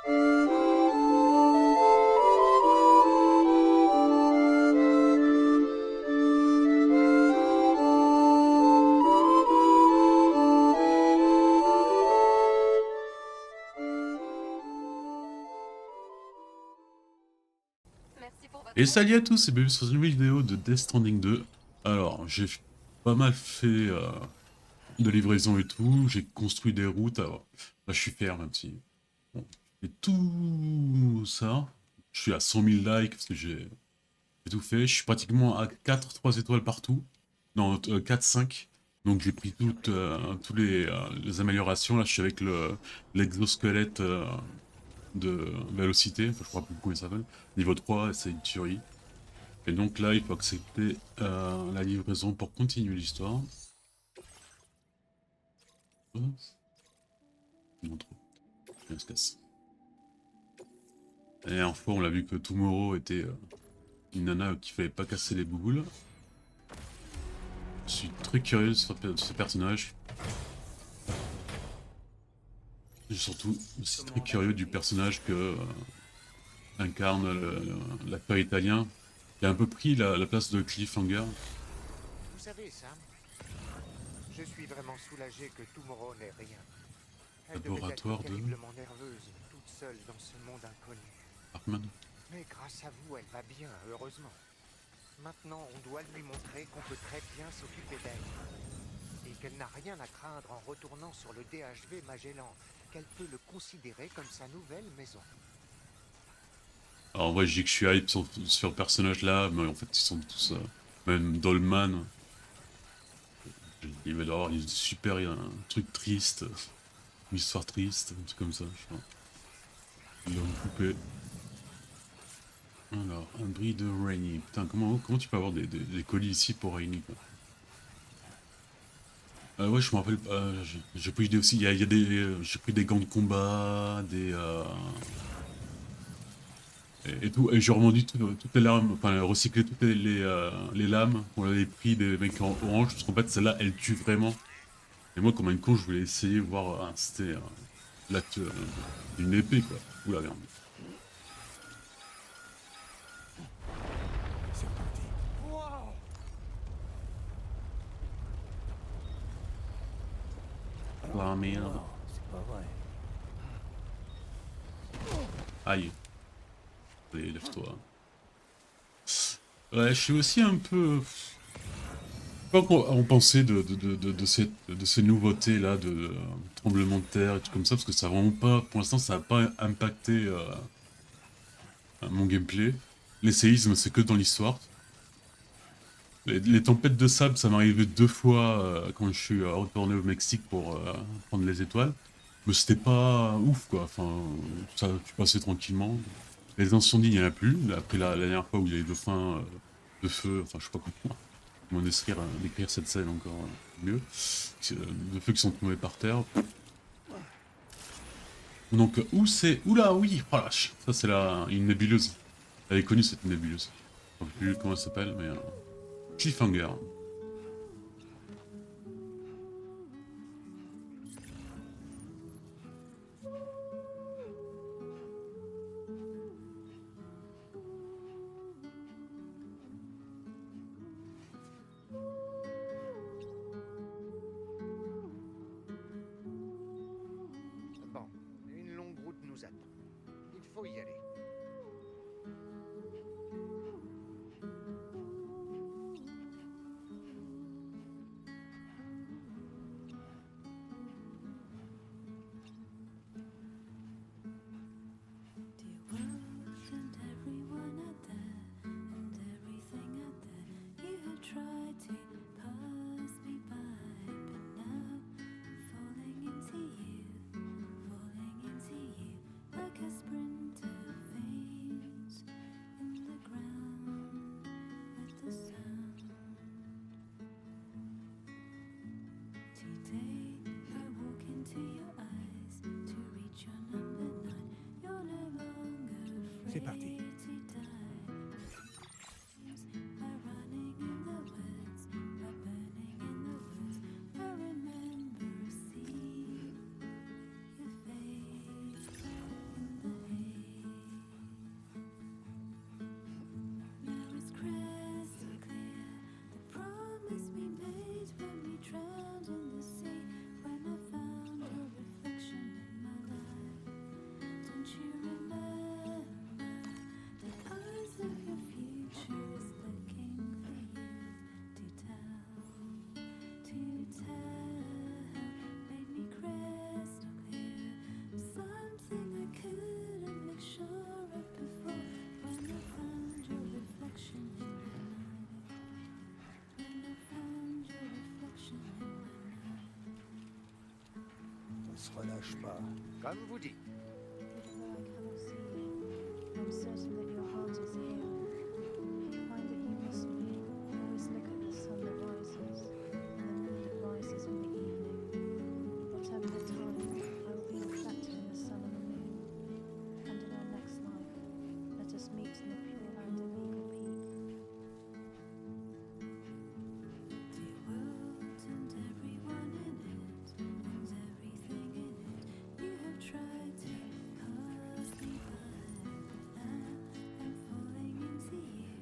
Et salut à tous et bienvenue sur une nouvelle vidéo de Death Stranding 2. Alors, j'ai pas mal fait de livraison et tout, j'ai construit des routes, alors là je suis fier même si... Bon, et tout ça, je suis à 100 000 likes parce que j'ai tout fait, je suis pratiquement à 4, 3 étoiles partout, non 4, 5, donc j'ai pris toutes les améliorations, là je suis avec l'exosquelette de vélocité, enfin, je crois plus comment il s'appelle, niveau 3, c'est une tuerie. Et donc là, il faut accepter la livraison pour continuer l'histoire. Non trop. On se casse. La dernière fois, on l'a vu que Tomorrow était une nana qui fallait pas casser les boules. Je suis très curieux de ce personnage. Et surtout, aussi très curieux du personnage que incarne l'acteur italien, qui a un peu pris la place de Cliffhanger. Vous savez, Sam, je suis vraiment soulagé que Tomorrow n'ait rien. Elle devait être Laboratoire de terriblement nerveuse, toute seule dans ce monde inconnu. Parkman. Mais grâce à vous, elle va bien, heureusement. Maintenant, on doit lui montrer qu'on peut très bien s'occuper d'elle. Et qu'elle n'a rien à craindre en retournant sur le DHV Magellan, qu'elle peut le considérer comme sa nouvelle maison. Alors en vrai, je dis que je suis hype sur le personnage là, mais en fait, ils sont tous... même Dolman. Il va y avoir une super, un truc triste, une histoire triste, un truc comme ça, je crois. L'homme coupé. Alors, un bris de Rainy. Putain, comment tu peux avoir des colis ici pour Rainy, quoi. Ouais, je me rappelle, j'ai pris des aussi, il y a des, j'ai pris des gants de combat, et tout, et j'ai revendu toutes les lames, enfin, recyclé toutes les lames, on avait pris des mecs en orange, parce qu'en fait, celle-là, elle tue vraiment. Et moi, comme un con, je voulais essayer, voir, c'était l'acte d'une épée, quoi. Oula, merde. C'est parti. Wow! Ah merde. Non, c'est pas vrai. Aïe. Allez, lève-toi. Ouais, je suis aussi un peu... Quoi qu'on pensait de ces nouveautés-là, de tremblement de terre et tout comme ça, parce que ça a vraiment pas... Pour l'instant, ça n'a pas impacté mon gameplay. Les séismes, c'est que dans l'histoire. Les tempêtes de sable, ça m'est arrivé 2 fois quand je suis retourné au Mexique pour prendre les étoiles. Mais c'était pas ouf, quoi. Enfin, ça, tu passais tranquillement. Les incendies, il n'y en a plus. Après la dernière fois où il y a les dauphins de feu, enfin, je sais pas comment décrire cette scène encore mieux. De feu qui sont tombés par terre. Donc, où c'est... Oula, oui, oh la vache. Ça, c'est une nébuleuse. Elle est connue, cette nébuleuse. Je ne sais plus comment elle s'appelle, mais... Cliffhanger. Bon, une longue route nous attend. Il faut y aller. Dear world and everyone out there, and everything out there, you have tried to pass me by, but now I'm falling into you, like a sprinter se relâche pas. Comme vous dites. Even though I cannot see you, I'm certain that your heart is here. Find that you miss me. Always look at the sun that rises, and the moon that rises in the evening. Whatever the time, I will be reflected in the sun and the moon. And in our next life, let us meet in the pure land of Eagle Peak. Dear world and everyone in it, and everything in it, you have tried to pass me by. Now I'm falling into you,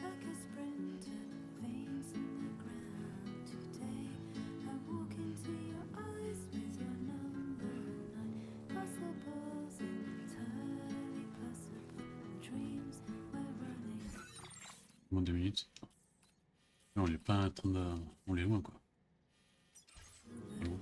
like a sprinter, veins in the ground. Today I walk into your eyes with your number 9. Possible's entirely possible. Dreams we're running. Moins 2 minutes. Non, on est pas en train de... On est loin quoi. C'est bon.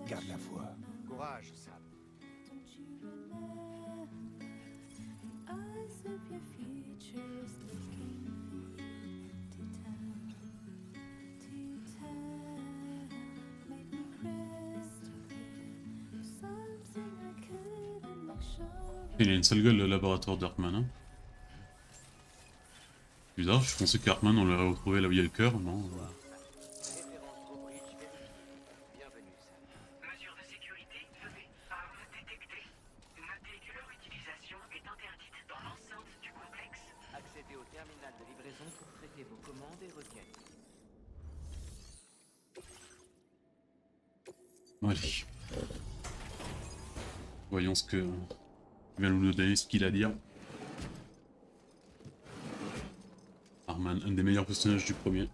Garde la foi. Courage, Sam. Don't you remember the eyes of your future is looking for you to tell, make me crystal clear, something I couldn't make sure. Il a une sale gueule le laboratoire d'Hartman. Hein. Bizarre, je pensais qu'Hartman on l'aurait retrouvé là où il y a le cœur, non. Référence Robridge vérifiée. Bienvenue, Sam. Mesures de sécurité levées. Armes détectées. Notez que leur utilisation est interdite dans l'enceinte du complexe. Accédez au terminal de livraison pour traiter vos commandes et requêtes. Allez. Voyons ce que... Il vient nous donner ce qu'il a à dire. Arman, un des meilleurs personnages du premier.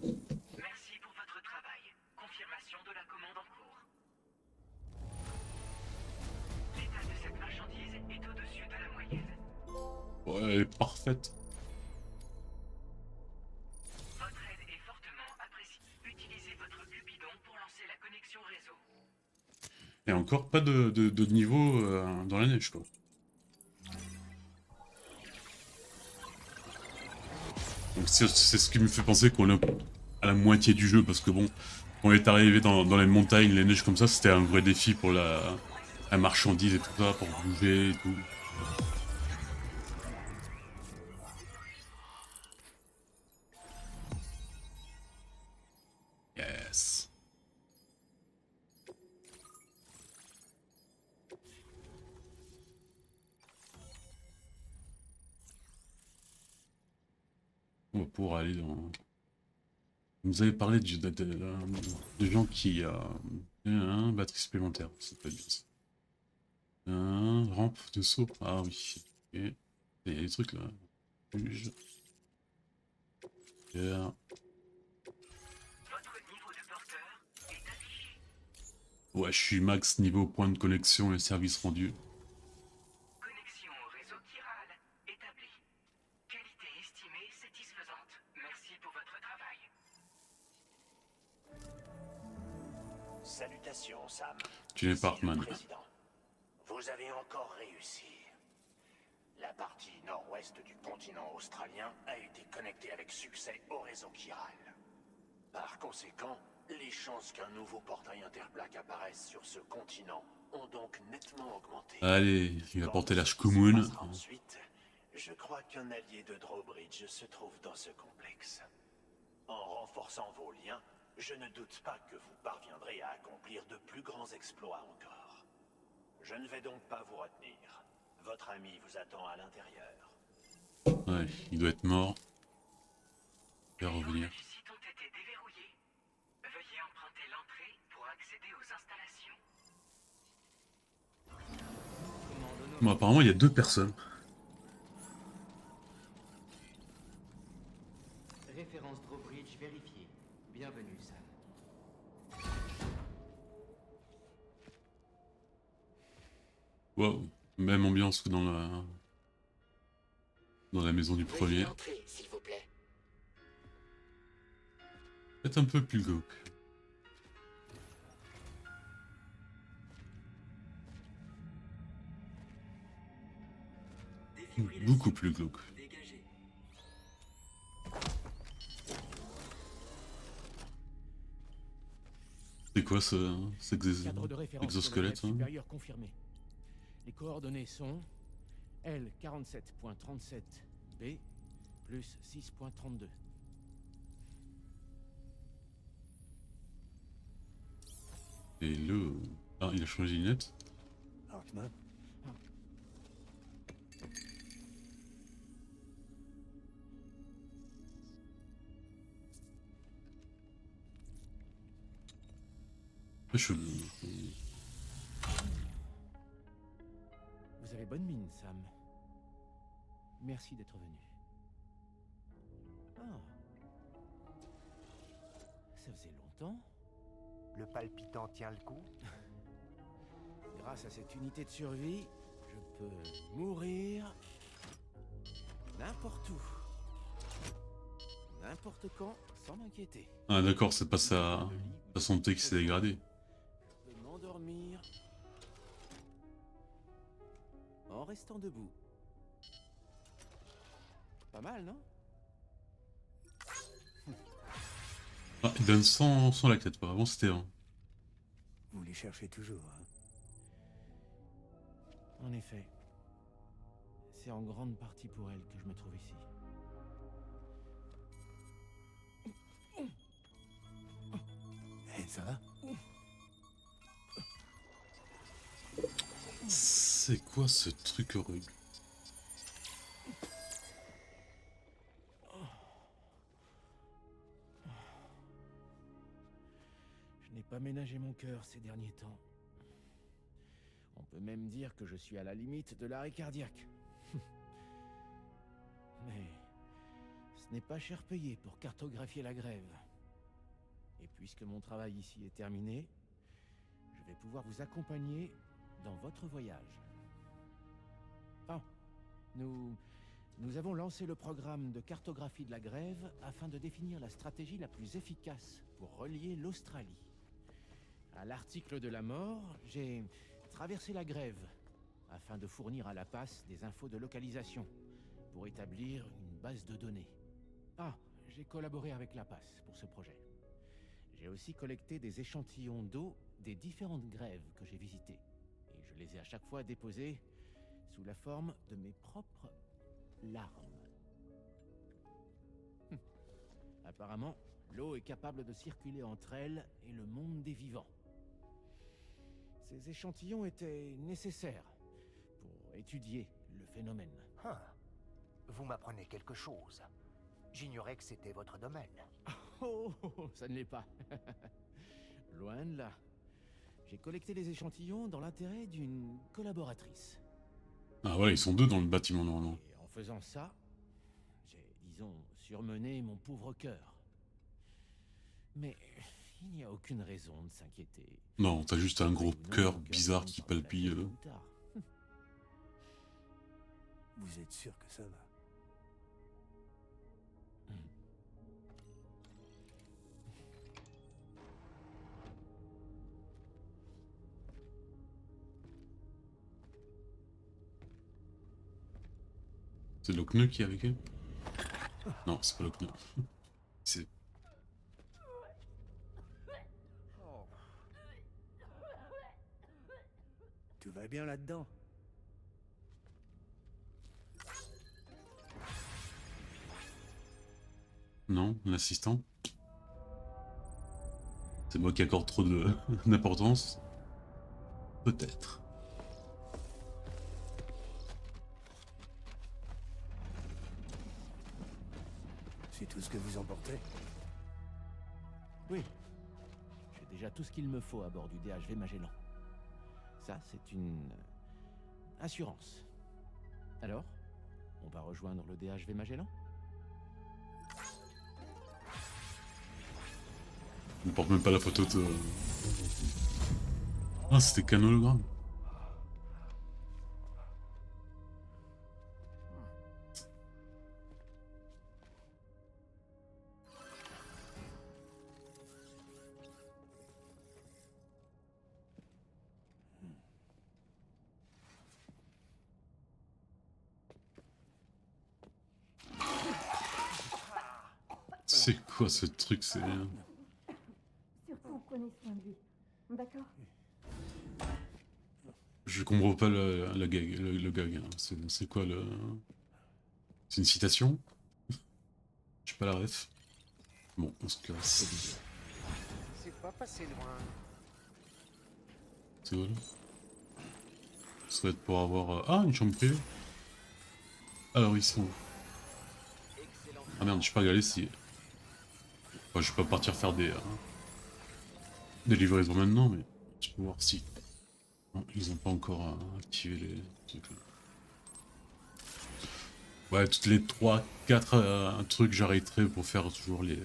Merci pour votre travail. Confirmation de la commande en cours. L'état de cette marchandise est au-dessus de la moyenne. Ouais, elle est parfaite. Votre aide est fortement appréciée. Utilisez votre Cupidon pour lancer la connexion réseau. Et encore pas de niveau dans la neige quoi. Donc c'est ce qui me fait penser qu'on est à la moitié du jeu parce que bon, quand on est arrivé dans les montagnes, les neiges comme ça, c'était un vrai défi pour la marchandise et tout ça, pour bouger et tout. Yes. On va pouvoir aller dans... Vous avez parlé de gens qui... batterie supplémentaire, c'est pas bien ça. Rampe de saut, ah oui. Ok. Il y a des trucs là. Juge. Yeah. Votre niveau de porteur est affiché. Ouais, je suis max niveau point de connexion et service rendu. Connexion au réseau chiral établie. Qualité estimée satisfaisante. Merci pour votre travail. Salutations, Sam. Tu n'es Ici pas le Hartman. président. Vous avez encore réussi. La partie nord-ouest du continent australien a été connectée avec succès au réseau chiral. Par conséquent, les chances qu'un nouveau portail interplaque apparaisse sur ce continent ont donc nettement augmenté. Allez, il va Quand porter la ce qui se Shkumun. passera ensuite, je crois qu'un allié de Drawbridge se trouve dans ce complexe. En renforçant vos liens, je ne doute pas que vous parviendrez à accomplir de plus grands exploits encore. Je ne vais donc pas vous retenir. Votre ami vous attend à l'intérieur. Ouais, il doit être mort. Il va Les revenir. lots du site ont été déverrouillés. Veuillez emprunter l'entrée pour accéder aux installations. Bon, apparemment, il y a 2 personnes. Référence Drawbridge vérifiée. Bienvenue, Sam. Wow. Même ambiance que dans la maison du premier. Veuillez entrer, s'il vous plaît. Peut-être un peu plus glauque. Beaucoup plus glauque. Dégagez. C'est quoi ce Cadre de référence exosquelette de la hein supérieure confirmé. Les coordonnées sont L47.37B plus 6.32. Et le... Ah, il a changé de lunettes. Hartman, Je... Vous avez bonne mine, Sam. Merci d'être venu. Ah. Ça faisait longtemps. Le palpitant tient le coup? Grâce à cette unité de survie, je peux mourir n'importe où. N'importe quand, sans m'inquiéter. Ah d'accord, c'est pas sa santé qui s'est dégradée. Je peux m'endormir en restant debout. Pas mal, non? Ah, il donne sans la tête, quoi. Avant c'était un. vous les cherchez toujours, hein? En effet. C'est en grande partie pour elle que je me trouve ici. Eh, ça va? C'est quoi ce truc horrible? Je n'ai pas ménagé mon cœur ces derniers temps. On peut même dire que je suis à la limite de l'arrêt cardiaque. Mais ce n'est pas cher payé pour cartographier la grève. Et puisque mon travail ici est terminé, je vais pouvoir vous accompagner dans votre voyage. Ah, nous avons lancé le programme de cartographie de la grève afin de définir la stratégie la plus efficace pour relier l'Australie. À l'article de la mort, j'ai traversé la grève afin de fournir à la PAS des infos de localisation pour établir une base de données. Ah, j'ai collaboré avec la PAS pour ce projet. J'ai aussi collecté des échantillons d'eau des différentes grèves que j'ai visitées. Et je les ai à chaque fois déposés sous la forme de mes propres larmes. Apparemment, l'eau est capable de circuler entre elle et le monde des vivants. Ces échantillons étaient nécessaires pour étudier le phénomène. Hein. Vous m'apprenez quelque chose. J'ignorais que c'était votre domaine. Oh, ça ne l'est pas. Loin de là. J'ai collecté les échantillons dans l'intérêt d'une collaboratrice. Ah voilà, ils sont deux dans le bâtiment normalement. Et en faisant ça, j'ai, disons, surmené mon pauvre cœur. Mais il n'y a aucune raison de s'inquiéter. Non, t'as juste un gros Sinon, cœur mon bizarre tombe qui par la palpille. tête tôt ou tard. Vous êtes sûr que ça va? C'est Lochneu qui est avec eux? Non, c'est pas Lochneu. C'est... Tout va bien là-dedans? Non, l'assistant? C'est moi qui accorde trop d'importance? Peut-être. C'est tout ce que vous emportez? Oui. J'ai déjà tout ce qu'il me faut à bord du DHV Magellan. Ça, c'est une assurance. Alors, on va rejoindre le DHV Magellan? On ne porte même pas la photo de... Ah, c'était qu'un hologramme. C'est quoi ce truc? C'est... Surtout, prenez soin de lui. D'accord? Je comprends pas la gag, le gag. Hein. C'est quoi le... C'est une citation? J'ai pas la ref. Bon, on se casse. C'est pas passé loin. C'est quoi là? Ça doit être pour avoir... Ah, une chambre privée. Alors ils sont... Ah merde, je peux pas y aller si... Enfin, je peux pas partir faire des livraisons maintenant, mais je peux voir si... Non, ils ont pas encore activé les trucs là. Ouais, toutes les 3-4 trucs j'arrêterai pour faire toujours les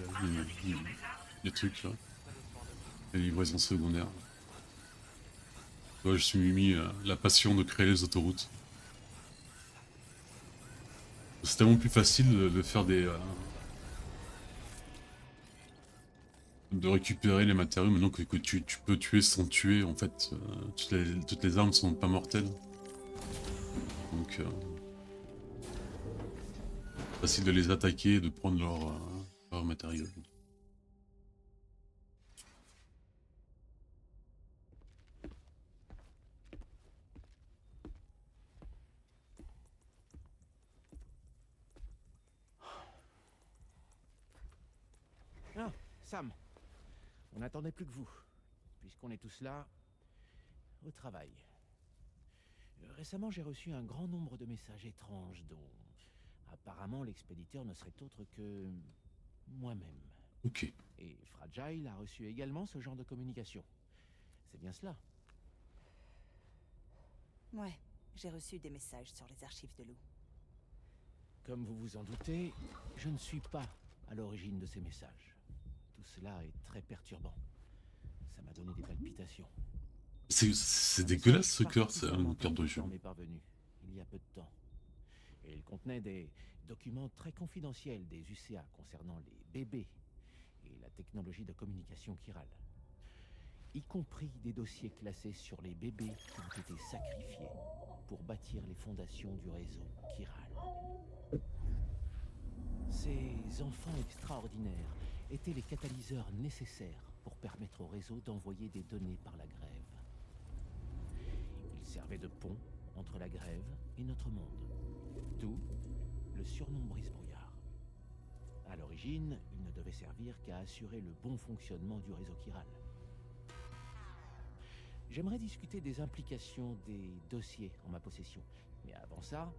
trucs là. Les livraisons secondaires. Ouais, je suis mis la passion de créer les autoroutes. C'est tellement plus facile de faire de récupérer les matériaux maintenant que tu peux tuer sans tuer en fait. Toutes les armes sont pas mortelles. Donc facile de les attaquer et de prendre leur matériel. Ah, Sam. On n'attendait plus que vous, puisqu'on est tous là, au travail. Récemment, j'ai reçu un grand nombre de messages étranges dont apparemment l'expéditeur ne serait autre que moi-même. Ok. Et Fragile a reçu également ce genre de communication. C'est bien cela. Ouais, j'ai reçu des messages sur les archives de Lou. Comme vous vous en doutez, je ne suis pas à l'origine de ces messages. Tout cela est très perturbant. Ça m'a donné des palpitations. C'est dégueulasse ce cœur, c'est un cœur de jeu. m'est parvenu il y a peu de temps. Et il contenait des documents très confidentiels des UCA concernant les bébés et la technologie de communication chirale. Y compris des dossiers classés sur les bébés qui ont été sacrifiés pour bâtir les fondations du réseau chiral. Ces enfants extraordinaires étaient les catalyseurs nécessaires pour permettre au réseau d'envoyer des données par la grève. Ils servaient de pont entre la grève et notre monde. D'où le surnom brise-brouillard. À l'origine, il ne devait servir qu'à assurer le bon fonctionnement du réseau chiral. J'aimerais discuter des implications des dossiers en ma possession. Mais avant ça,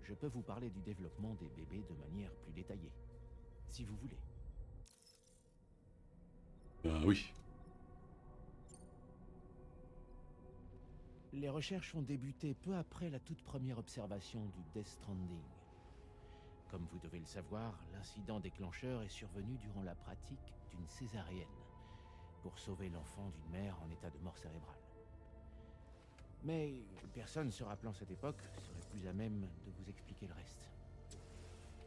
je peux vous parler du développement des bébés de manière plus détaillée. Si vous voulez. Oui. Les recherches ont débuté peu après la toute première observation du Death Stranding. Comme vous devez le savoir, l'incident déclencheur est survenu durant la pratique d'une césarienne, pour sauver l'enfant d'une mère en état de mort cérébrale. Mais personne se rappelant cette époque serait plus à même de vous expliquer le reste.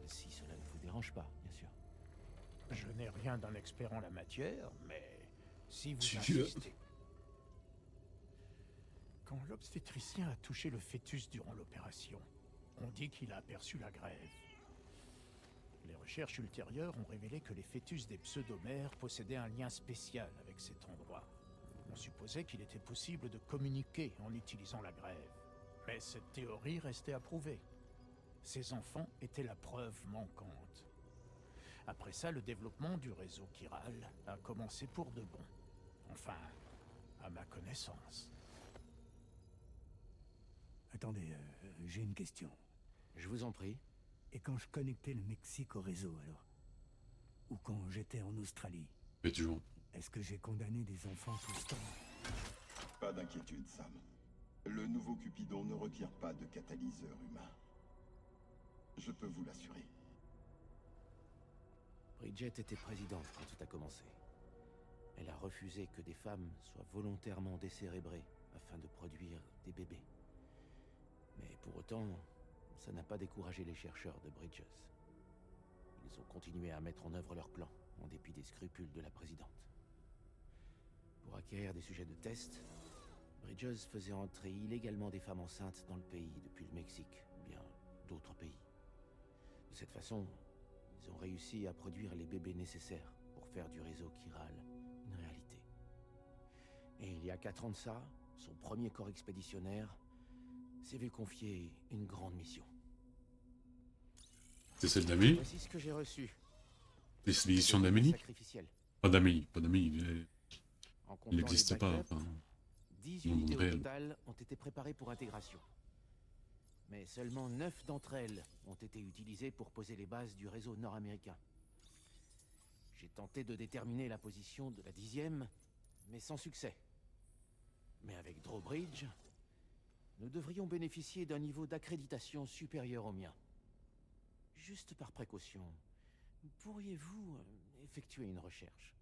Si cela ne vous dérange pas, bien sûr. Je n'ai rien d'un expert en la matière, mais si vous Tu- insistez... Quand l'obstétricien a touché le fœtus durant l'opération, on dit qu'il a aperçu la grève. Les recherches ultérieures ont révélé que les fœtus des pseudomères possédaient un lien spécial avec cet endroit. On supposait qu'il était possible de communiquer en utilisant la grève. Mais cette théorie restait à prouver. Ces enfants étaient la preuve manquante. Après ça, le développement du réseau chiral a commencé pour de bon. Enfin, à ma connaissance. Attendez, j'ai une question. Je vous en prie. Et quand je connectais le Mexique au réseau, alors? Ou quand j'étais en Australie? Mais toujours. Est-ce que j'ai condamné des enfants tout ce temps? Pas d'inquiétude, Sam. Le nouveau Cupidon ne requiert pas de catalyseur humain. Je peux vous l'assurer. Bridget était présidente quand tout a commencé. Elle a refusé que des femmes soient volontairement décérébrées afin de produire des bébés. Mais pour autant, ça n'a pas découragé les chercheurs de Bridges. Ils ont continué à mettre en œuvre leur plan, en dépit des scrupules de la présidente. Pour acquérir des sujets de test, Bridges faisait entrer illégalement des femmes enceintes dans le pays depuis le Mexique, ou bien d'autres pays. De cette façon, Ils ont réussi à produire les bébés nécessaires pour faire du réseau chiral une réalité. Et il y a 4 ans de ça, son premier corps expéditionnaire s'est vu confier une grande mission. C'est celle d'Amélie? Voici ce que j'ai reçu. L'expédition d'Amélie? Pas d'Amélie, il n'existe pas. Enfin, 10 dans le monde unités au réel. total ont été préparées pour intégration. Mais seulement 9 d'entre elles ont été utilisées pour poser les bases du réseau nord-américain. J'ai tenté de déterminer la position de la 10e, mais sans succès. Mais avec Drawbridge, nous devrions bénéficier d'un niveau d'accréditation supérieur au mien. Juste par précaution, pourriez-vous effectuer une recherche?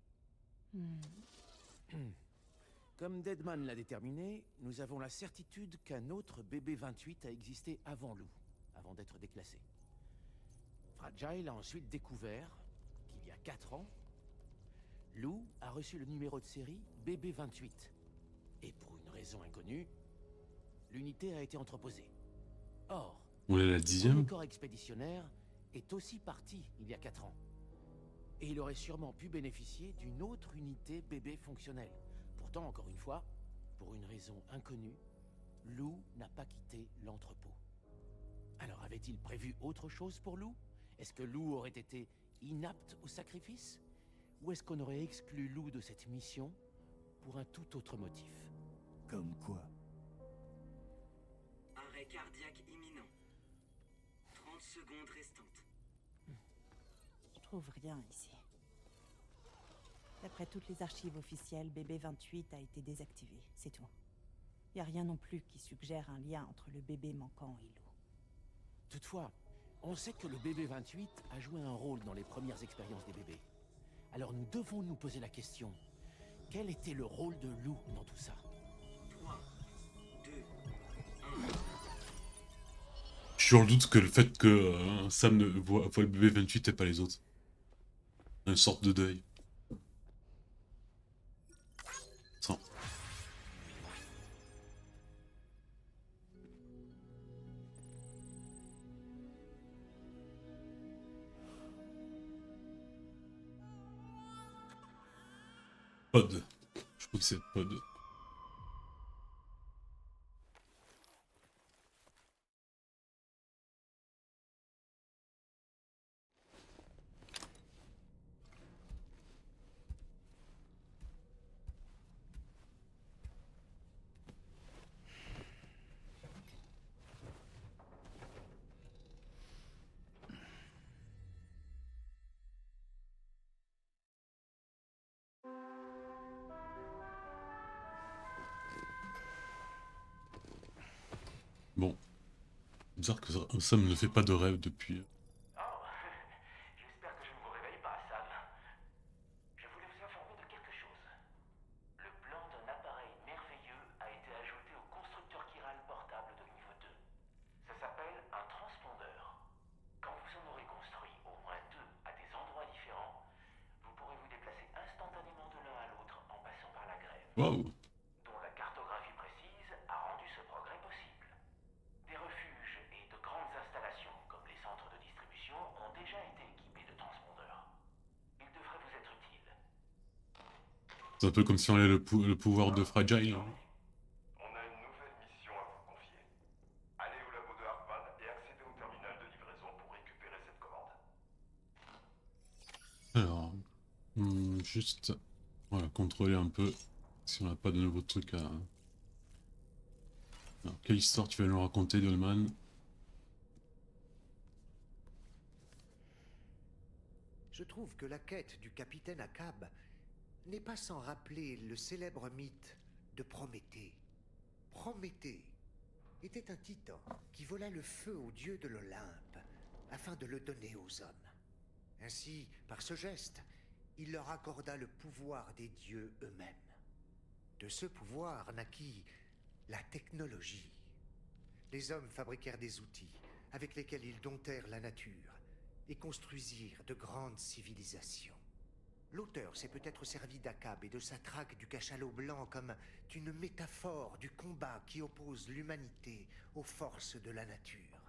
Comme Deadman l'a déterminé, nous avons la certitude qu'un autre BB-28 a existé avant Lou, avant d'être déclassé. Fragile a ensuite découvert qu'il y a 4 ans, Lou a reçu le numéro de série BB-28. Et pour une raison inconnue, l'unité a été entreposée. Or, On est la le 10e? premier corps expéditionnaire est aussi parti il y a 4 ans. Et il aurait sûrement pu bénéficier d'une autre unité bébé fonctionnelle. Pourtant, encore une fois, pour une raison inconnue, Lou n'a pas quitté l'entrepôt. Alors avait-il prévu autre chose pour Lou? Est-ce que Lou aurait été inapte au sacrifice? Ou est-ce qu'on aurait exclu Lou de cette mission pour un tout autre motif? Comme quoi? Arrêt cardiaque imminent. 30 secondes restantes. Je trouve rien ici. D'après toutes les archives officielles, BB-28 a été désactivé, c'est tout. Y a rien non plus qui suggère un lien entre le bébé manquant et Lou. Toutefois, on sait que le BB-28 a joué un rôle dans les premières expériences des bébés. Alors nous devons nous poser la question, quel était le rôle de Lou dans tout ça? 3, 2, 1. Je suis dans le doute que le fait que Sam ne voit le bébé 28 et pas les autres. Une sorte de deuil. Sans. Pod. Je crois que c'est Pod. Bon. Bizarre que Sam ne fait pas de rêve depuis. Oh, j'espère que je ne vous réveille pas, Sam. Je voulais vous informer de quelque chose. Le plan d'un appareil merveilleux a été ajouté au constructeur chiral portable de niveau 2. Ça s'appelle un transpondeur. Quand vous en aurez construit au moins 2 à des endroits différents, vous pourrez vous déplacer instantanément de l'un à l'autre en passant par la grève. Waouh! Dont la cartographie précise a rendu ce progrès possible. Des refuges et de grandes installations, comme les centres de distribution, ont déjà été équipés de transpondeurs. Ils devraient vous être utiles. C'est un peu comme si on avait le pouvoir de Fragile. Hein. On a une nouvelle mission à vous confier. Allez au labo de Hartman et accédez au terminal de livraison pour récupérer cette commande. Alors, juste voilà, contrôler un peu si on n'a pas de nouveaux trucs à... Alors, quelle histoire tu vas nous raconter, Dolman? Je trouve que la quête du capitaine Akab n'est pas sans rappeler le célèbre mythe de Prométhée. Prométhée était un titan qui vola le feu aux dieux de l'Olympe afin de le donner aux hommes. Ainsi, par ce geste, il leur accorda le pouvoir des dieux eux-mêmes. De ce pouvoir naquit la technologie. Les hommes fabriquèrent des outils avec lesquels ils domptèrent la nature et construisirent de grandes civilisations. L'auteur s'est peut-être servi d'Akab et de sa traque du cachalot blanc comme une métaphore du combat qui oppose l'humanité aux forces de la nature.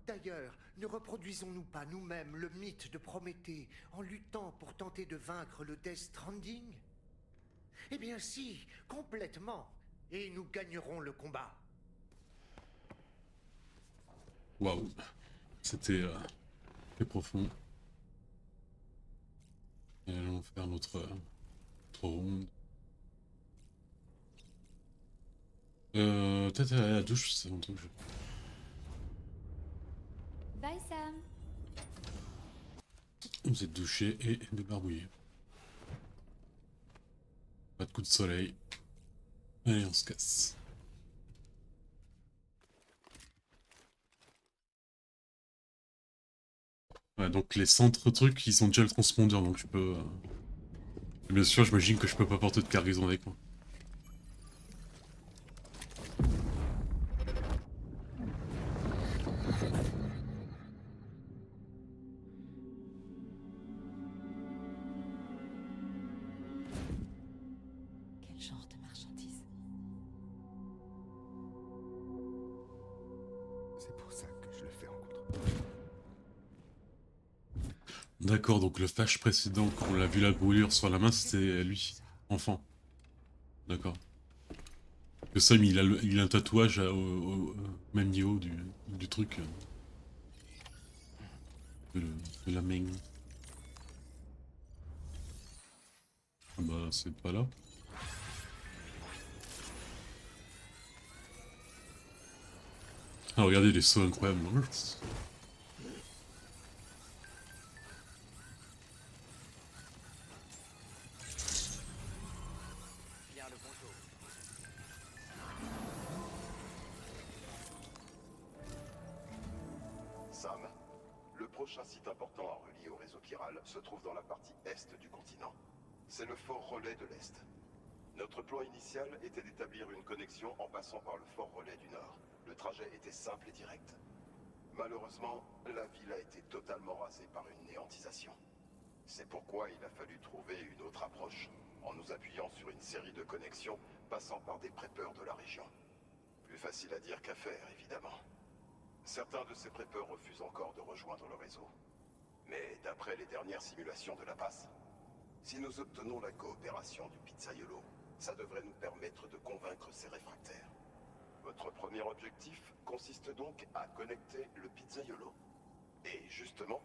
D'ailleurs, ne reproduisons-nous pas nous-mêmes le mythe de Prométhée en luttant pour tenter de vaincre le Death Stranding? Eh bien si, complètement. Et nous gagnerons le combat. Waouh. C'était très profond. Et allons faire notre ronde. Peut-être aller à la douche, c'est longtemps que je... Bye Sam. Vous êtes douché et débarbouillé. Pas de coup de soleil. Allez, on se casse. Ouais, donc les centres trucs, ils ont déjà le transpondeur, donc tu peux... Bien sûr, j'imagine que je peux pas porter de cargaison avec moi. Quel genre de marchandise? C'est pour ça que je le fais en contre. D'accord, donc le flash précédent, quand on a vu la brûlure sur la main, c'était lui, enfant. D'accord. Que Sam, il a un tatouage au même niveau du truc. De la main. Ah bah, c'est pas là. Ah, regardez les sauts incroyables. Sam, le prochain site important à relier au réseau chiral se trouve dans la partie est du continent. C'est le fort relais de l'Est. Notre plan initial était d'établir une connexion en passant par le fort relais du Nord. Le trajet était simple et direct. Malheureusement, la ville a été totalement rasée par une néantisation. C'est pourquoi il a fallu trouver une autre approche, en nous appuyant sur une série de connexions passant par des prépeurs de la région. Plus facile à dire qu'à faire, évidemment. Certains de ces prépeurs refusent encore de rejoindre le réseau. Mais d'après les dernières simulations de la passe, si nous obtenons la coopération du Pizzaiolo, ça devrait nous permettre de convaincre ces réfractaires. Votre premier objectif consiste donc à connecter le Pizzaiolo. Et justement,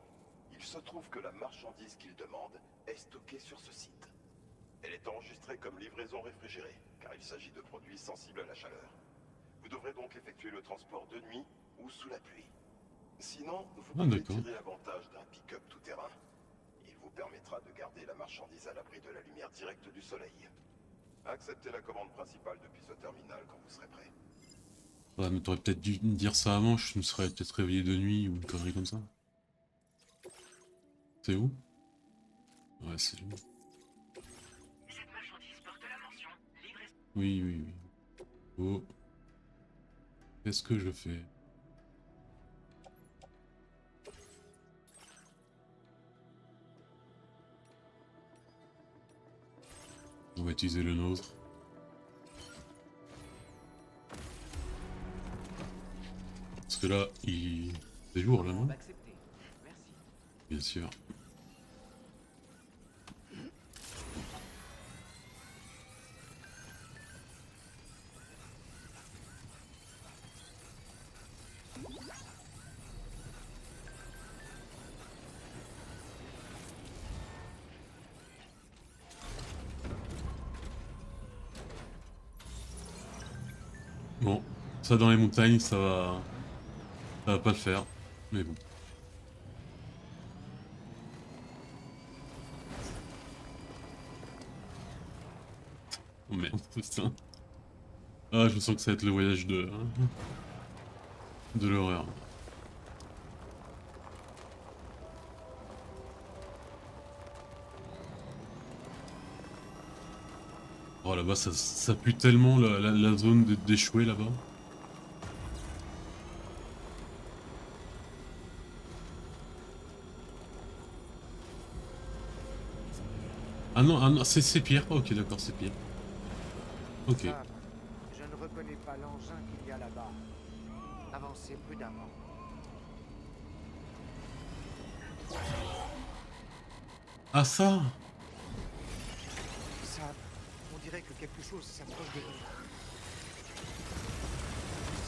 il se trouve que la marchandise qu'il demande est stockée sur ce site. Elle est enregistrée comme livraison réfrigérée, car il s'agit de produits sensibles à la chaleur. Vous devrez donc effectuer le transport de nuit ou sous la pluie. Sinon, vous pouvez tirer avantage d'un pick-up tout-terrain. Il vous permettra de garder la marchandise à l'abri de la lumière directe du soleil. Acceptez la commande principale depuis ce terminal quand vous serez prêt. Ouais, mais t'aurais peut-être dû me dire ça avant, je me serais peut-être réveillé de nuit ou une connerie comme ça. C'est où? Ouais, c'est où? Cette marchandise porte la mention livraison. Oui, oui, oui. Oh. Qu'est-ce que je fais? On va utiliser le nôtre. Parce que là, c'est jour là, non? Bien sûr. Bon, ça dans les montagnes, ça va pas le faire, mais bon. Oh merde, putain. Ah, je sens que ça va être le voyage de l'horreur. Oh là-bas, ça pue tellement la zone d'échouer là-bas. Ah non, c'est pire. Ok, d'accord, c'est pire. Ok. Sam, je ne reconnais pas l'engin qu'il y a là-bas. Avancez prudemment. Ah ça. Sam, on dirait que quelque chose s'approche de nous.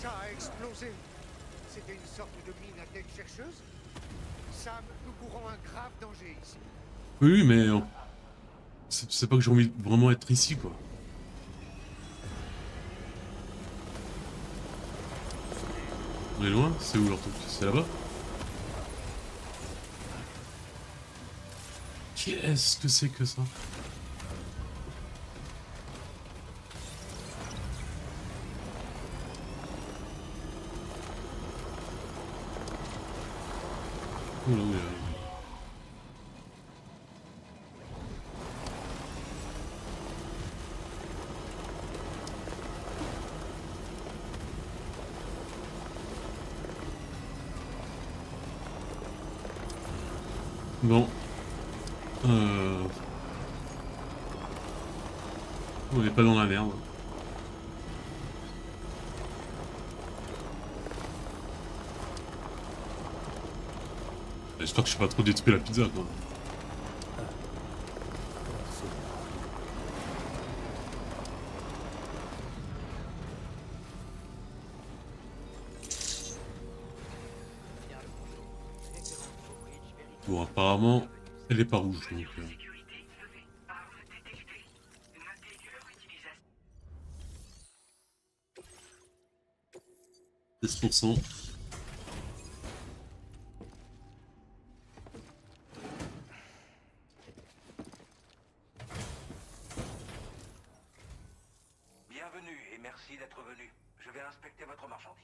Ça a explosé. C'était une sorte de mine à tête chercheuse. Sam, nous courons un grave danger ici. Oui, mais c'est pas que j'ai envie de vraiment être ici, quoi. On est loin? C'est où leur truc? C'est là-bas? Qu'est-ce que c'est que ça? Oula, oula. Bon. On n'est pas dans la merde. J'espère que je n'ai pas trop détruit la pizza, quoi. Bon, apparemment, elle est pas rouge, donc... 16%. Bienvenue et merci d'être venu. Je vais inspecter votre marchandise.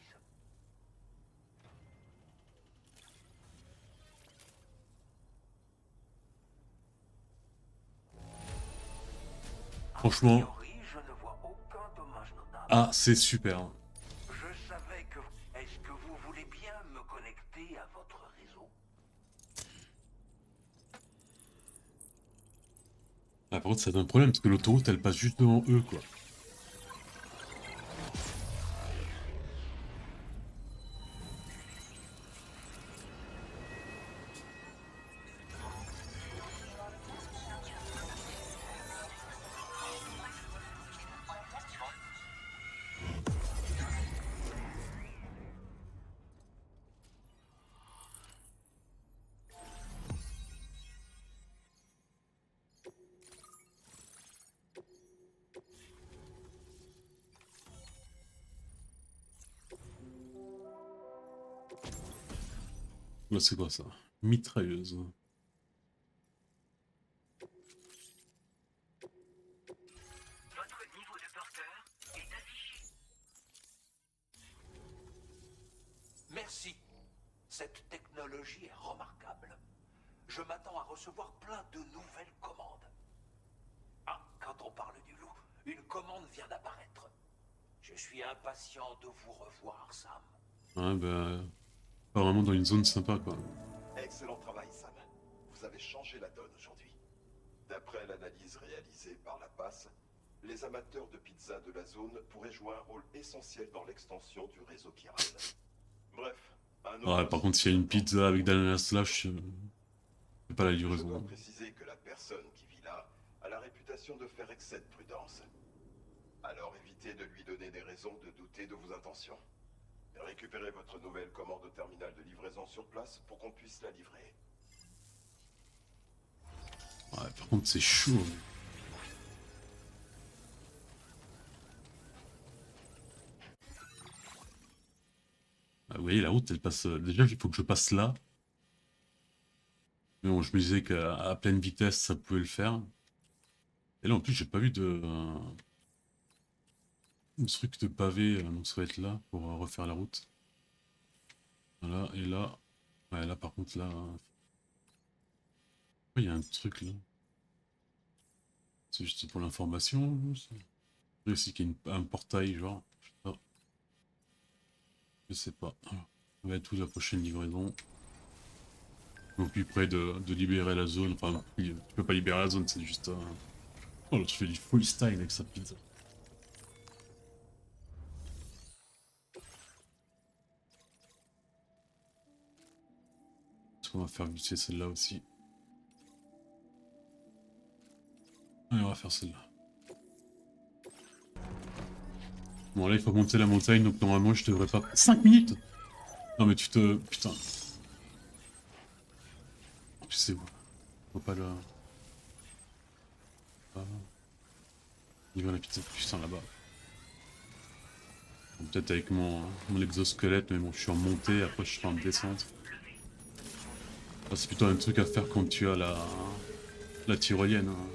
Franchement... Ah, c'est super. Je savais que... Est-ce que vous voulez bien me connecter à votre réseau? Ah, par contre, c'est un problème, parce que l'autoroute, elle passe juste devant eux, quoi. Là, c'est quoi ça? Mitrailleuse. Votre niveau de porteur est affiché. Merci. Cette technologie est remarquable. Je m'attends à recevoir plein de nouvelles commandes. Ah, quand on parle du loup, une commande vient d'apparaître. Je suis impatient de vous revoir, Sam. Ouais, bah... Pas vraiment dans une zone sympa, quoi. Excellent travail, Sam. Vous avez changé la donne aujourd'hui. D'après l'analyse réalisée par la PAS, les amateurs de pizza de la zone pourraient jouer un rôle essentiel dans l'extension du réseau chiral. Bref, un autre... Ouais, par contre, s'il y a une pizza avec d'ananas slash, c'est pas la Je livraison. dois préciser que la personne qui vit là a la réputation de faire excès de prudence. Alors évitez de lui donner des raisons de douter de vos intentions. Récupérez votre nouvelle commande au terminal de livraison sur place pour qu'on puisse la livrer. Ouais, par contre, c'est chaud. Ah, vous voyez, la route, elle passe... Déjà, il faut que je passe là. Mais bon, je me disais qu'à pleine vitesse, ça pouvait le faire. Et là, en plus, j'ai pas vu de... un truc de pavé, donc ça va être là, pour refaire la route. Voilà, et là... Ouais, là, par contre, là... Il y a un truc, là. C'est juste pour l'information. Je sais qu'il y a un portail, genre. Je sais pas. On va être où la prochaine livraison? Au plus près de libérer la zone. Enfin, tu peux pas libérer la zone, c'est juste... Oh, là, tu fais du freestyle avec sa pizza. Est-ce qu'on va faire vite fait celle-là aussi? Allez, on va faire celle-là. Bon, là, il faut monter la montagne, donc normalement, je devrais pas... 5 minutes! Non, mais tu te... Putain. Tu sais où? Faut pas le... Ah. Il va la pizza. Putain, là-bas. Bon, peut-être avec mon exosquelette, mais bon, je suis en montée, après je serai en descente. Ah, c'est plutôt un truc à faire quand tu as la tyrolienne. Hein.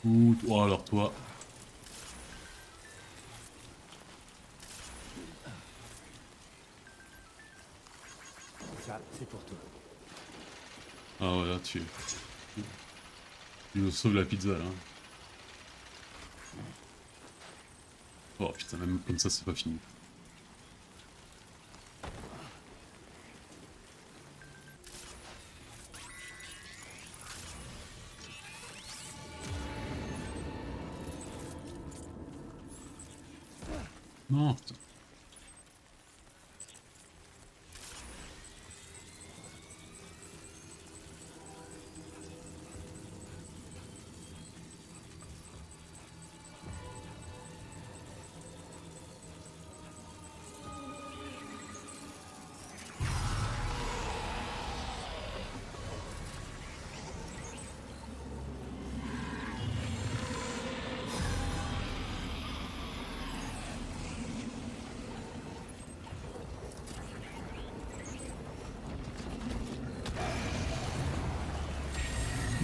Ouh, oh, alors toi. Ça, c'est pour toi. Ah ouais, là tu nous sauves la pizza là. Oh putain, même comme ça c'est pas fini. Non, putain.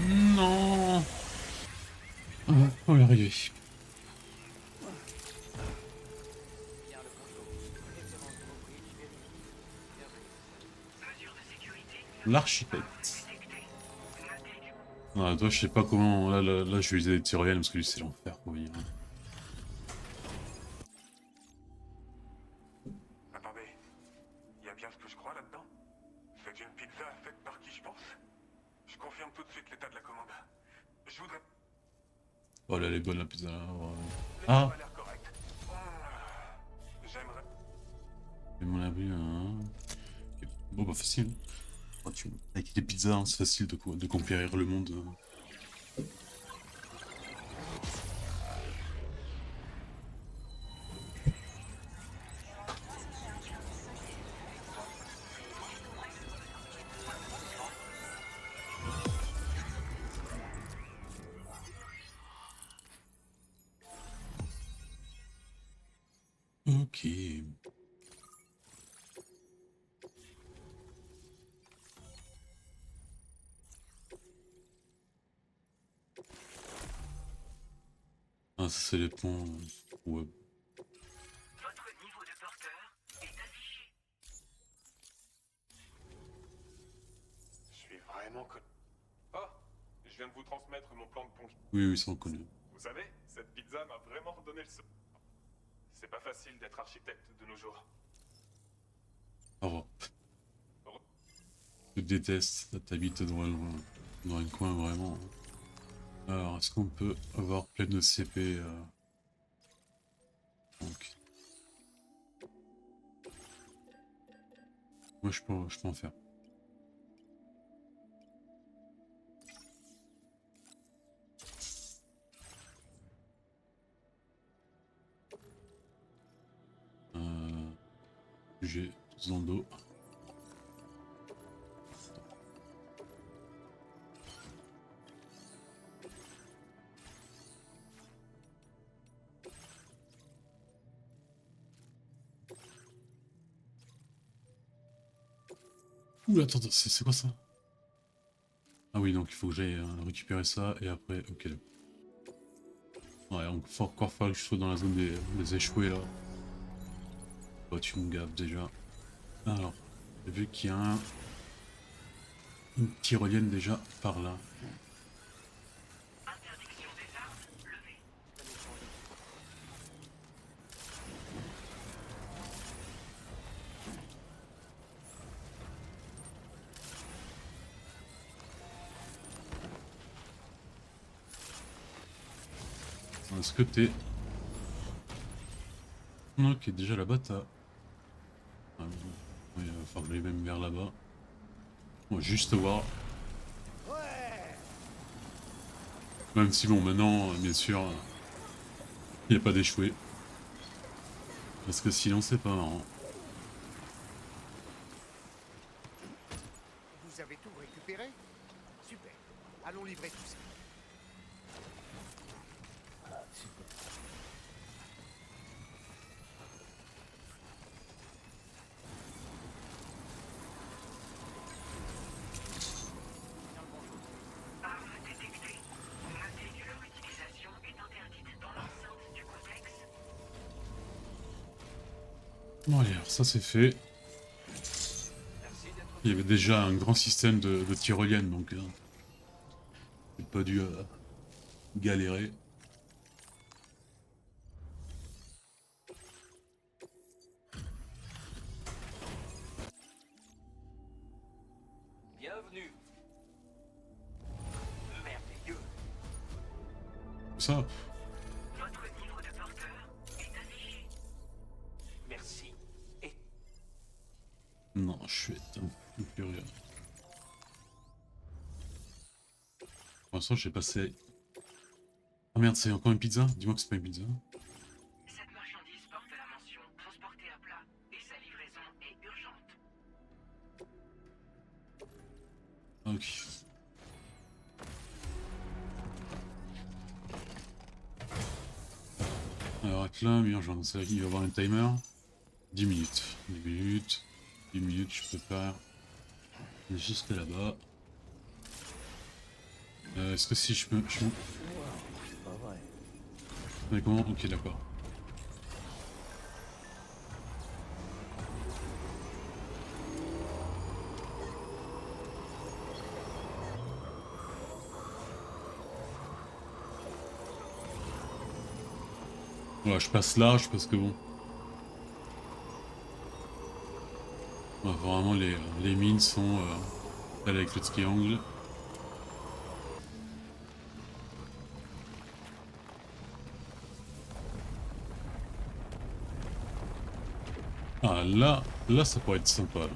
Non. On va y arriver. L'architecte. Ah, toi, je sais pas comment. Là, je vais utiliser des tyroliennes parce que lui, c'est l'enfer pour venir. Attendez, il y a bien ce que je crois là-dedans? C'est une pizza faite par qui je pense? Je confirme tout de suite l'état de la commande. Je voudrais... Oh là, elle est bonne la pizza. Là. Ouais. Ah! J'aimerais... Mais mon avis, ok. Bon, bah, facile. Oh, avec les pizzas, hein, c'est facile de conquérir le monde. Ok. Ah, ça c'est les ponts web. Votre niveau de porteur est affiché. Je suis vraiment con... Oh, je viens de vous transmettre mon plan de pont. Oui, oui, ça on connaît. Vous savez, cette pizza m'a vraiment redonné le... C'est pas facile d'être architecte de nos jours. Au revoir. Je déteste, t'habites dans un coin vraiment. Alors, est-ce qu'on peut avoir plein de CP Donc. Moi, je peux en faire. J'ai Zando. Ouh, attends, c'est quoi ça? Ah oui, donc il faut que j'aille récupérer ça et après, ok. Ouais, donc faut encore falloir que je sois dans la zone des échoués là. Oh, tu me gaves déjà. Alors, j'ai vu qu'il y a une tyrolienne déjà par là. Interdiction des armes levée. Est-ce que t'es... Ok, déjà là-bas t'as... Ah, Il va falloir que j'aille même vers là-bas. On va juste voir. Même si bon, maintenant, bien sûr, il n'y a pas d'échoué. Parce que sinon, c'est pas marrant. Vous avez tout récupéré? Super. Allons livrer tout ça. Arme détectée. Notez que leur utilisation est interdite dans l'enceinte du complexe. Bon allez, alors ça c'est fait. Il y avait déjà un grand système de tyroliennes, donc j'ai pas dû galérer. Bienvenue. Merveilleux. Ça, Votre livre de porteur est affiché. Merci. Et non, je suis un peu curieux. Pour l'instant, j'ai passé... Ah merde, c'est encore une pizza? Dis-moi que c'est pas une pizza. Cette marchandise porte la mention transportée à plat et sa livraison est urgente. Ok. Alors réclame, urgence, il va y avoir un timer. 10 minutes. 10 minutes. 10 minutes, je prépare. Juste là-bas. Est-ce que si je peux... C'est pas vrai. Mais comment? Ok, d'accord. Voilà, je passe large parce que bon... Ouais, vraiment, les mines sont... celles avec le triangle. Ah là ça pourrait être sympa là.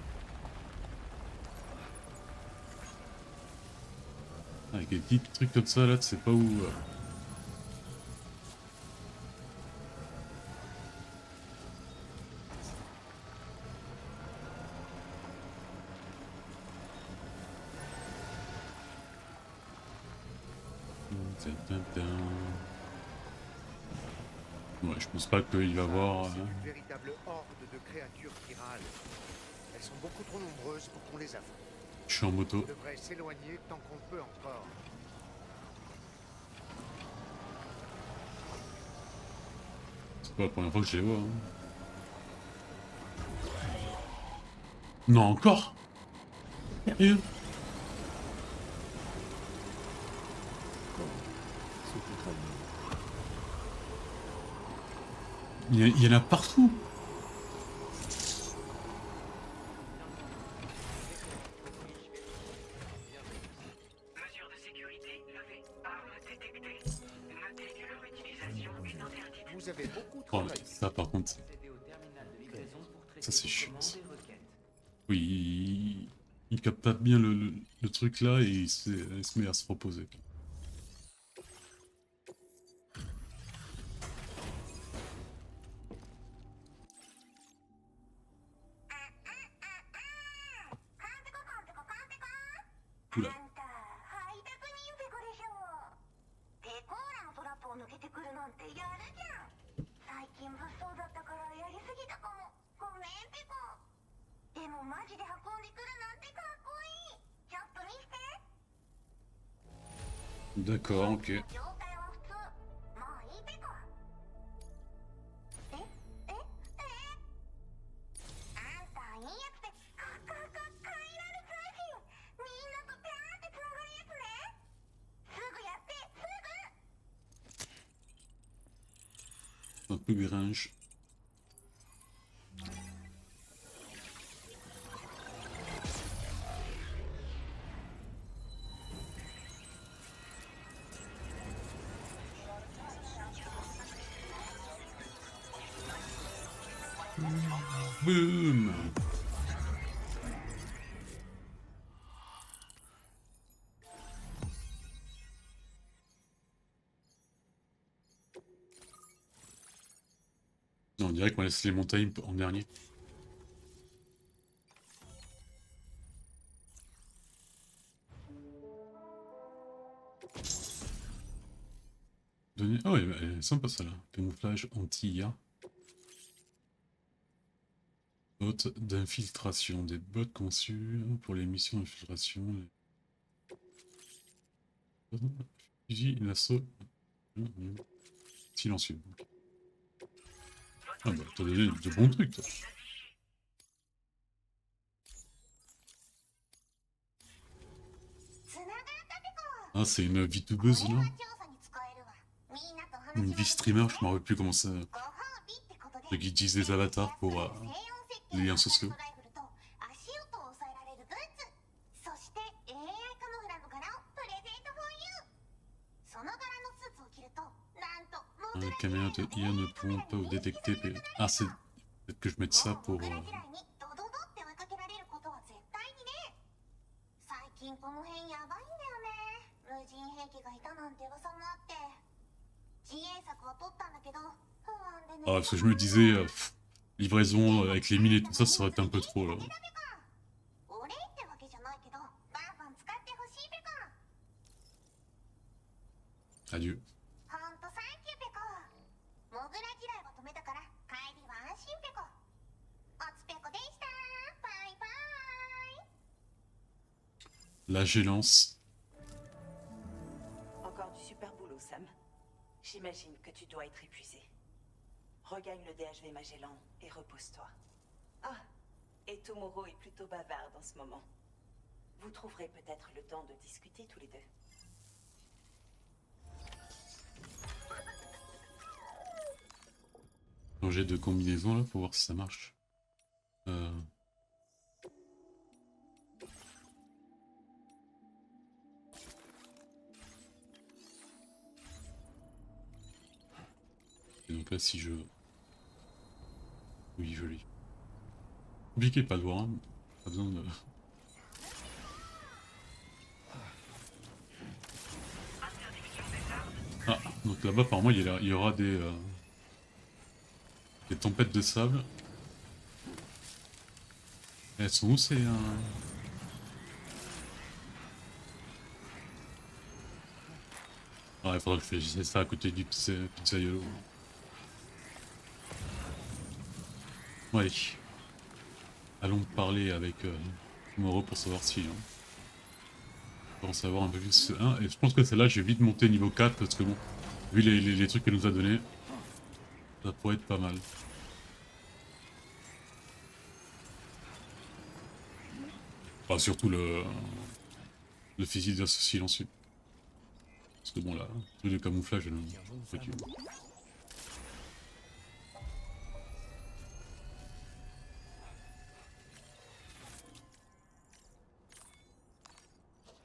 Avec des petits trucs comme ça là, tu sais pas où... Ouais, je pense pas qu'il va y avoir... C'est une véritable horde de créatures chirales. Elles sont beaucoup trop nombreuses pour qu'on les affronte. Je suis en moto. On devrait s'éloigner tant qu'on peut encore. C'est pas la première fois que je les vois. Hein. Non, encore? Sérieux? Il y en a partout. Mesures de sécurité levées. Armes détectées. Notez que leur utilisation est interdite. Vous avez beaucoup Oh, travaillé. mais ça par contre... Ça c'est chiant. Ça. Oui, il capte pas bien le truc là et il se met à se reposer. Oula. 抵抗ラのトラップを抜けてくるなんてやるじゃん。最近物騒だったからやりすぎたかも。ごめんペコ。でもマジで運んでくるなんてかっこいい。ちょっと見せて。 D'accord, ok. 状態は普通。もういいペコ。えあんたいいやつでカイラル通信。みんなとピャーってつながるやつね。すぐやってすぐ。 Un peu gringe. Boum. Non, on dirait qu'on laisse les montagnes en dernier. Donner... Oh, elle est sympa ça là. Camouflage anti-IA. Bottes d'infiltration. Des bottes conçues pour les missions d'infiltration. Fusil d'assaut. Silencieux. Ah bah t'as donné de bons trucs toi. Ah c'est une VTubeuse là. Une vie streamer, je m'en rappelle plus comment ça. Qui utilise des avatars pour les liens sociaux. そして AI カモフラの柄をプレゼント for you その柄のスーツを着るとなんと Les caméras de IA ne pourront pas vous détecter. Ah c'est... Peut-être que je mette ça pour... ドドドって追いかけられることは絶対にね最近この辺やばいんだよね無人兵器がいたなんて噂もあって自衛策は取ったんだけど不安でね Ah parce que je me disais... livraison avec les mines et tout ça, ça aurait été un peu trop là. お礼ってわけじゃないけどバンバン使ってほしいペコ Adieu. ほんとサンキューペコモグラ嫌いは止めたから帰りは安心ペコおつペコでしたバイバイ La gélance. Encore du super boulot, Sam. J'imagine que tu dois être épuisé. Regagne le DHV Magellan et repose-toi. Ah, et Tomorrow est plutôt bavarde en ce moment. Vous trouverez peut-être le temps de discuter tous les deux. Changer de combinaison là pour voir si ça marche. Et donc là si je... Oui joli. Compliqué pas de voir, hein. Pas besoin de... Ah, donc là-bas apparemment il y aura des tempêtes de sable. Elles sont où ces... Ah, il faudra que je fasse ça à côté du pizzaiolo. Bon, allez. Allons parler avec Moro pour savoir si... pour en savoir un peu plus. Et je pense que celle-là, je vais vite monter niveau 4 parce que bon, vu les trucs qu'elle nous a donné, ça pourrait être pas mal. Enfin, surtout le fusil d'assaut silencieux. Parce que bon là, le truc de camouflage,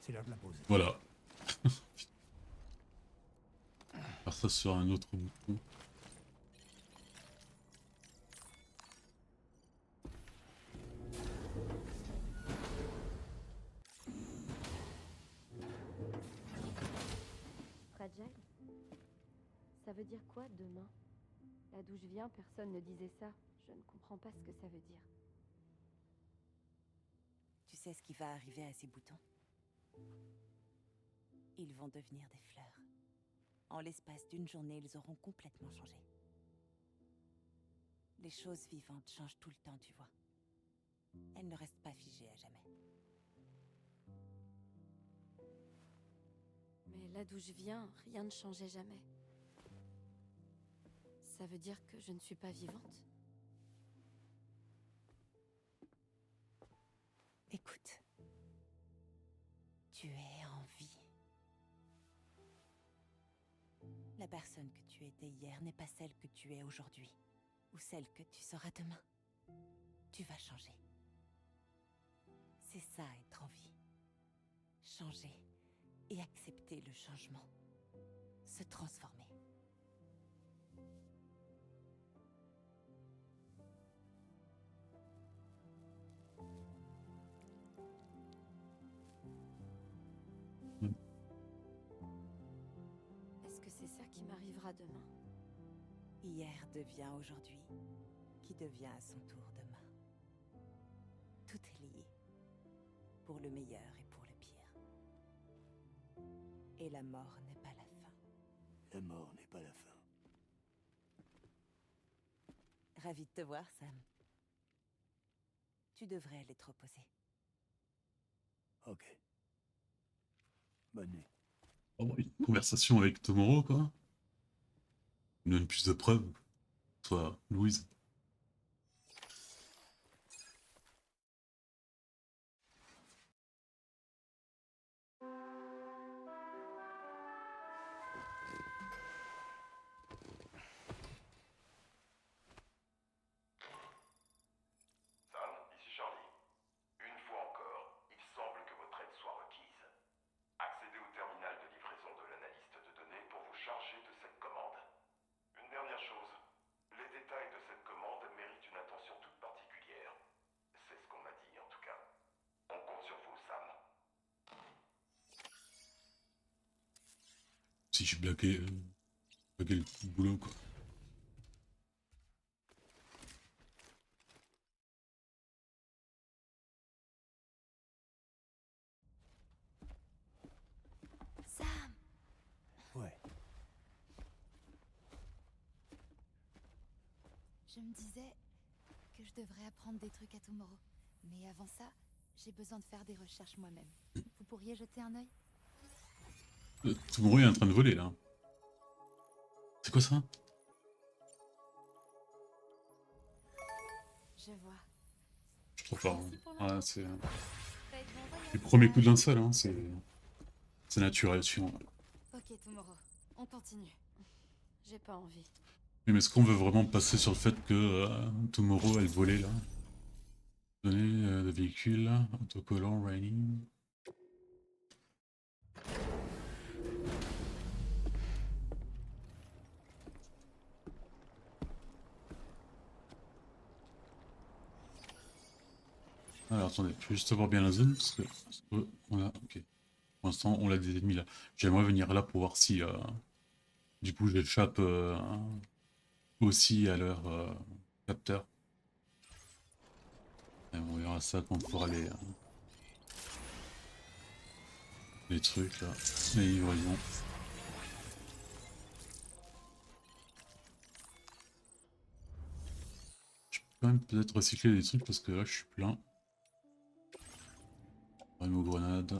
C'est l'heure de la pause. Voilà. Faire ça sur un autre bouton. Fragile? Ça veut dire quoi demain? Là d'où je viens, personne ne disait ça. Je ne comprends pas ce que ça veut dire. Tu sais ce qui va arriver à ces boutons? Ils vont devenir des fleurs. En l'espace d'une journée, ils auront complètement changé. Les choses vivantes changent tout le temps, tu vois. Elles ne restent pas figées à jamais. Mais là d'où je viens, rien ne changeait jamais. Ça veut dire que je ne suis pas vivante? Écoute. Tu es en vie. La personne que tu étais hier n'est pas celle que tu es aujourd'hui, ou celle que tu seras demain. Tu vas changer. C'est ça être en vie. Changer et accepter le changement. Se transformer. Est-ce que c'est ça qui m'arrivera demain? Hier devient aujourd'hui, qui devient à son tour demain. Tout est lié, pour le meilleur et pour le pire. Et la mort n'est pas la fin. La mort n'est pas la fin. Ravi de te voir, Sam. Tu devrais aller te reposer. Ok. Bonne nuit. Oh, une conversation avec Tomorrow, quoi. Il donne plus de preuves. Soit Louise. Sam, ici Charlie. Une fois encore, il semble que votre aide soit requise. Accédez au terminal de livraison de l'analyste de données pour vous charger de cette commande. Une dernière chose, les détails de cette commande méritent une attention toute particulière. C'est ce qu'on m'a dit en tout cas. On compte sur vous, Sam. Si j'ai bloqué le boulot, quoi. Sam! Ouais. Je me disais que je devrais apprendre des trucs à Tomorrow. Mais avant ça, j'ai besoin de faire des recherches moi-même. Vous pourriez jeter un œil? Tomorrow est en train de voler, là. C'est quoi ça? Je vois. Je suis trop fort. Hein. Ah, c'est... Faites m'envoyer Le un premier coup de message. linceul, hein. C'est naturel, suivant. Ok, Tomorrow, on continue. J'ai pas envie. Mais est-ce qu'on veut vraiment passer sur le fait que Tomorrow, elle volait, là? Données de véhicules, autocollant, raining... Alors attendez, je vais juste voir bien la zone parce que on a, ok. Pour l'instant, on a des ennemis là. J'aimerais venir là pour voir si du coup j'échappe aussi à leur capteur. Et on verra ça quand on fera les trucs là, les livraisons. Je peux quand même peut-être recycler des trucs parce que là je suis plein. Aux grenades.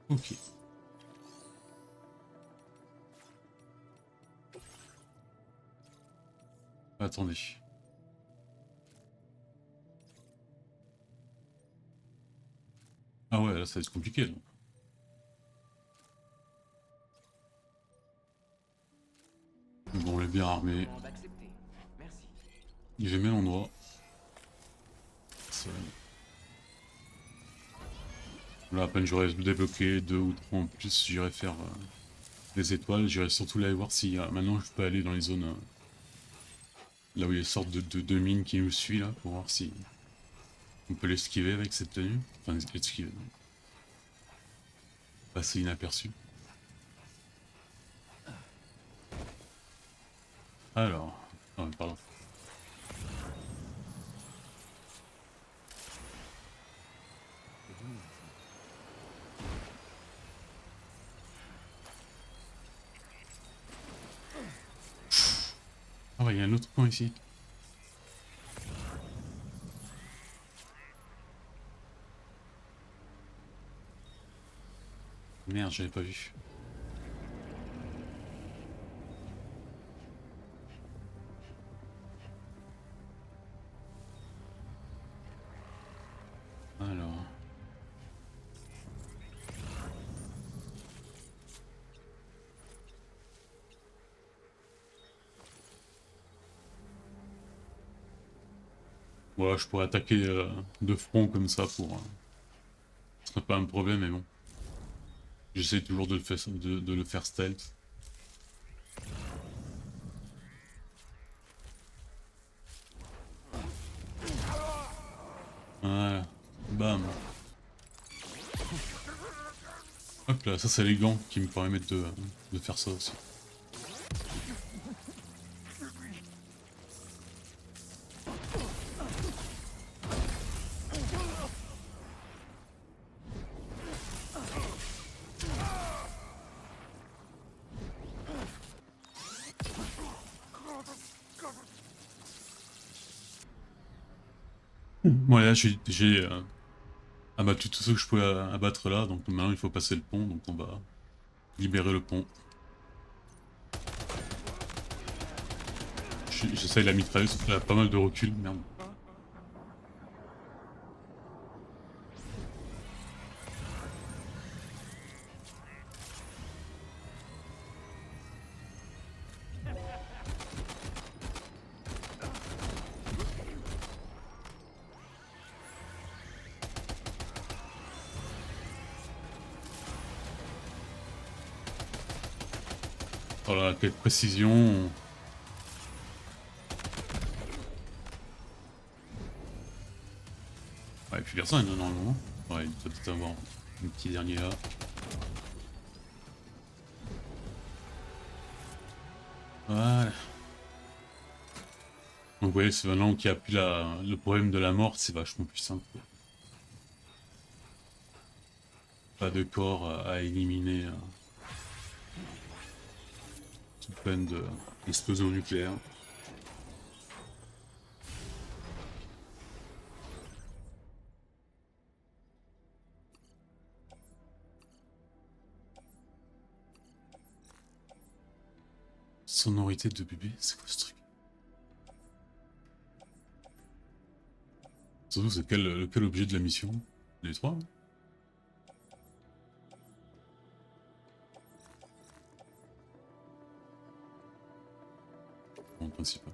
Ok. Attendez. Ah ouais, là ça va être compliqué là. Bon, on est bien armé. J'aime bien l'endroit. Là, à peine j'aurais débloqué 2 ou 3 en plus, j'irai faire des étoiles. J'irai surtout là voir si maintenant je peux aller dans les zones là où il y a une sorte de mine qui nous suit là, pour voir si on peut l'esquiver avec cette tenue. Enfin, l'esquiver. Passer inaperçu. Alors, oh, pardon. Ah ouais, il y a un autre coin ici. Merde, j'avais pas vu. Alors... Ouais, je pourrais attaquer de front comme ça pour... ce serait pas un problème, mais bon. J'essaie toujours de le faire stealth. Voilà. Bam. Hop là, ça c'est les gants qui me permettent de faire ça aussi. Bon là j'ai abattu tout ce que je pouvais abattre là, donc maintenant il faut passer le pont, donc on va libérer le pont. J'essaye la mitrailleuse, elle a pas mal de recul, merde. Voilà, quelle précision. Ouais, et puis personne normalement. Ouais, il doit peut-être avoir un petit dernier là. Voilà. Donc vous voyez, c'est maintenant qu'il n'y a plus le problème de la mort, c'est vachement plus simple. Pas de corps à éliminer. Sous peine d'explosion nucléaire. Sonorité de bébé, c'est quoi ce truc? Surtout c'est quel objet de la mission? Les trois hein. En principal.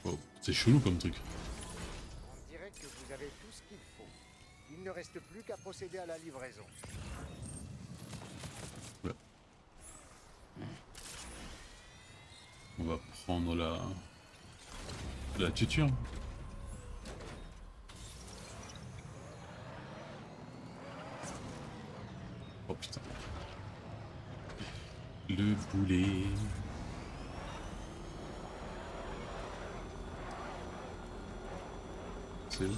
Wow, c'est chelou comme truc. On dirait que vous avez tout ce qu'il faut. Il ne reste plus qu'à procéder à la livraison. Ouais. On va prendre la tuture. Oh putain. Le boulet. C'est où?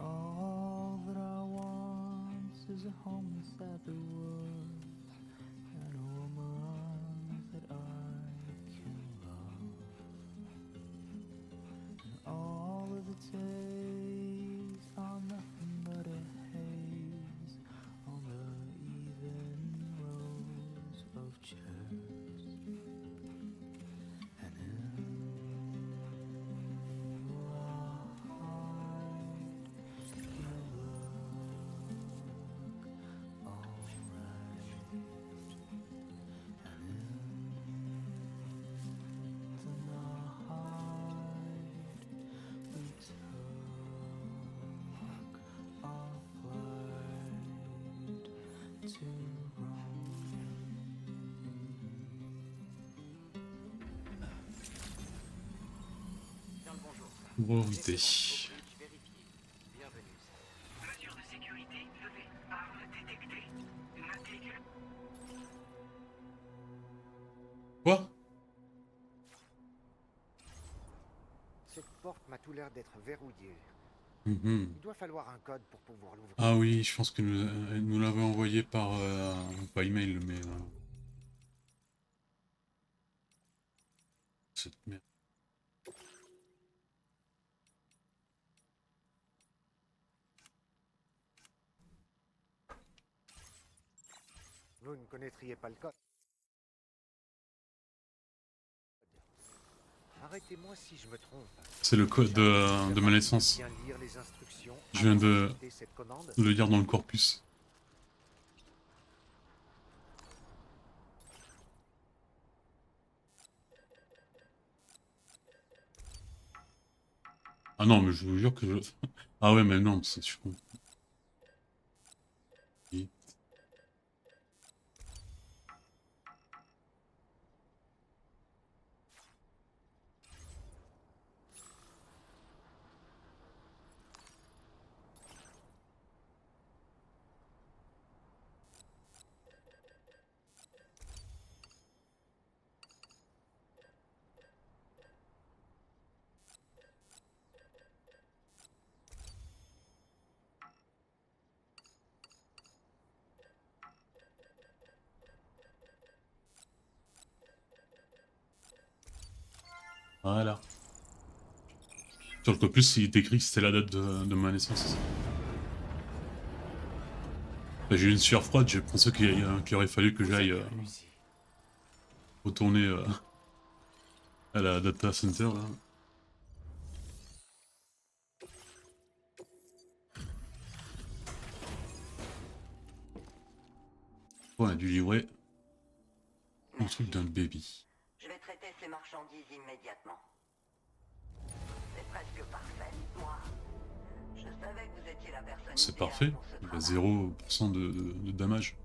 All that I want is a home inside the woods and a woman that I can love. And all of the days are nothing but a haze on the even rows of chairs. And in your heart Probabilité. Mesure de sécurité levée. Arme détectée. Notez que... Quoi? Cette porte m'a tout l'air d'être verrouillée. Mhm. Il doit falloir un code pour pouvoir l'ouvrir. Ah oui, je pense que nous l'avait envoyé par pas email, mais cette merde. Vous ne connaîtriez pas le code. Arrêtez-moi si je me trompe. C'est le code de ma naissance. Bien lire les instructions Je viens avant de d'accepter cette commande. le lire dans le corpus. Ah non, mais je vous jure que je... Ah ouais, mais non, c'est sûr. Voilà. Sur le corpus, il est écrit que c'était la date de ma naissance. Bah, j'ai eu une sueur froide, j'ai pensé qu'il aurait fallu que j'aille retourner à la data center là. On a dû livrer un truc d'un baby. Je vais traiter ces marchandises immédiatement. C'est presque parfait. Moi, je savais que vous étiez la personne C'est idéale parfait, pour ce il y a travail. 0% de damage.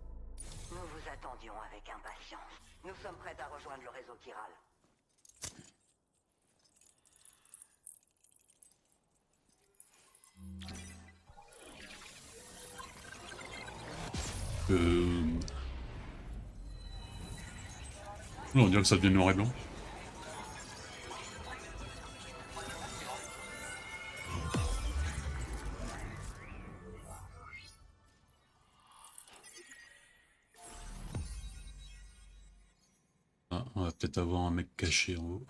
Nous vous attendions avec impatience. Nous sommes prêts à rejoindre le réseau Chiral. Non, on dirait que ça devient noir et blanc. Ah, on va peut-être avoir un mec caché en haut.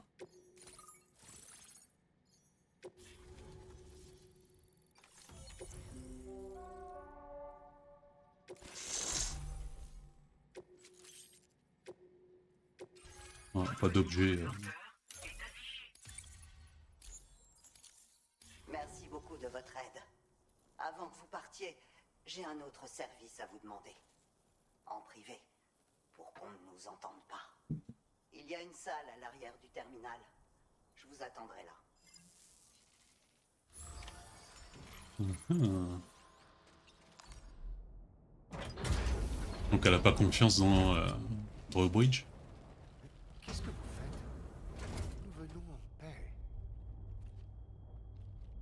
Ah, pas d'objet. Merci beaucoup de votre aide. Avant que vous partiez, j'ai un autre service à vous demander. En privé, pour qu'on ne nous entende pas. Il y a une salle à l'arrière du terminal. Je vous attendrai là. Mhm. Donc elle a pas confiance dans Drawbridge. Qu'est-ce que vous faites? Nous venons en paix.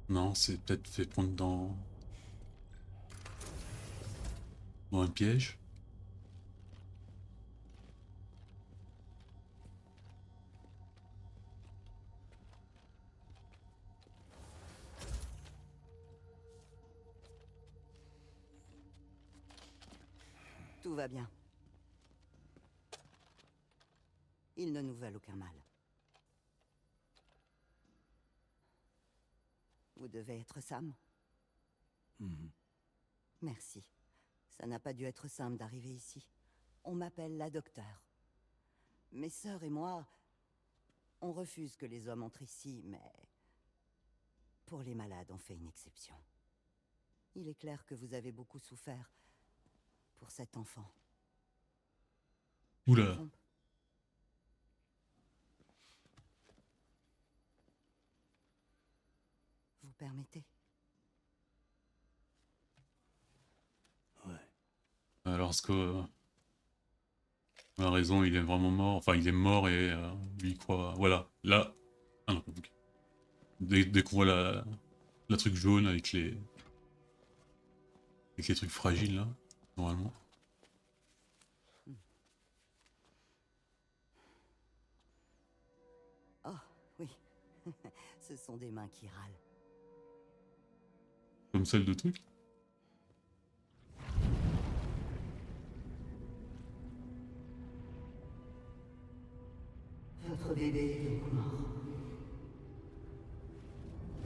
Non, c'est peut-être fait prendre dans un piège. Tout va bien. Ils ne nous veulent aucun mal. Vous devez être Sam? Merci. Ça n'a pas dû être simple d'arriver ici. On m'appelle la docteure. Mes sœurs et moi, on refuse que les hommes entrent ici, mais... Pour les malades, on fait une exception. Il est clair que vous avez beaucoup souffert pour cet enfant. Oula. Vous permettez? Alors ce que... On a raison, il est vraiment mort. Enfin, il est mort et lui il croit... Voilà, là... Ah non, ok. Dès qu'on voit la truc jaune avec les trucs fragiles là, normalement. Oh, oui. Ce sont des mains qui râlent. Comme celle de truc. Votre bébé est donc mort.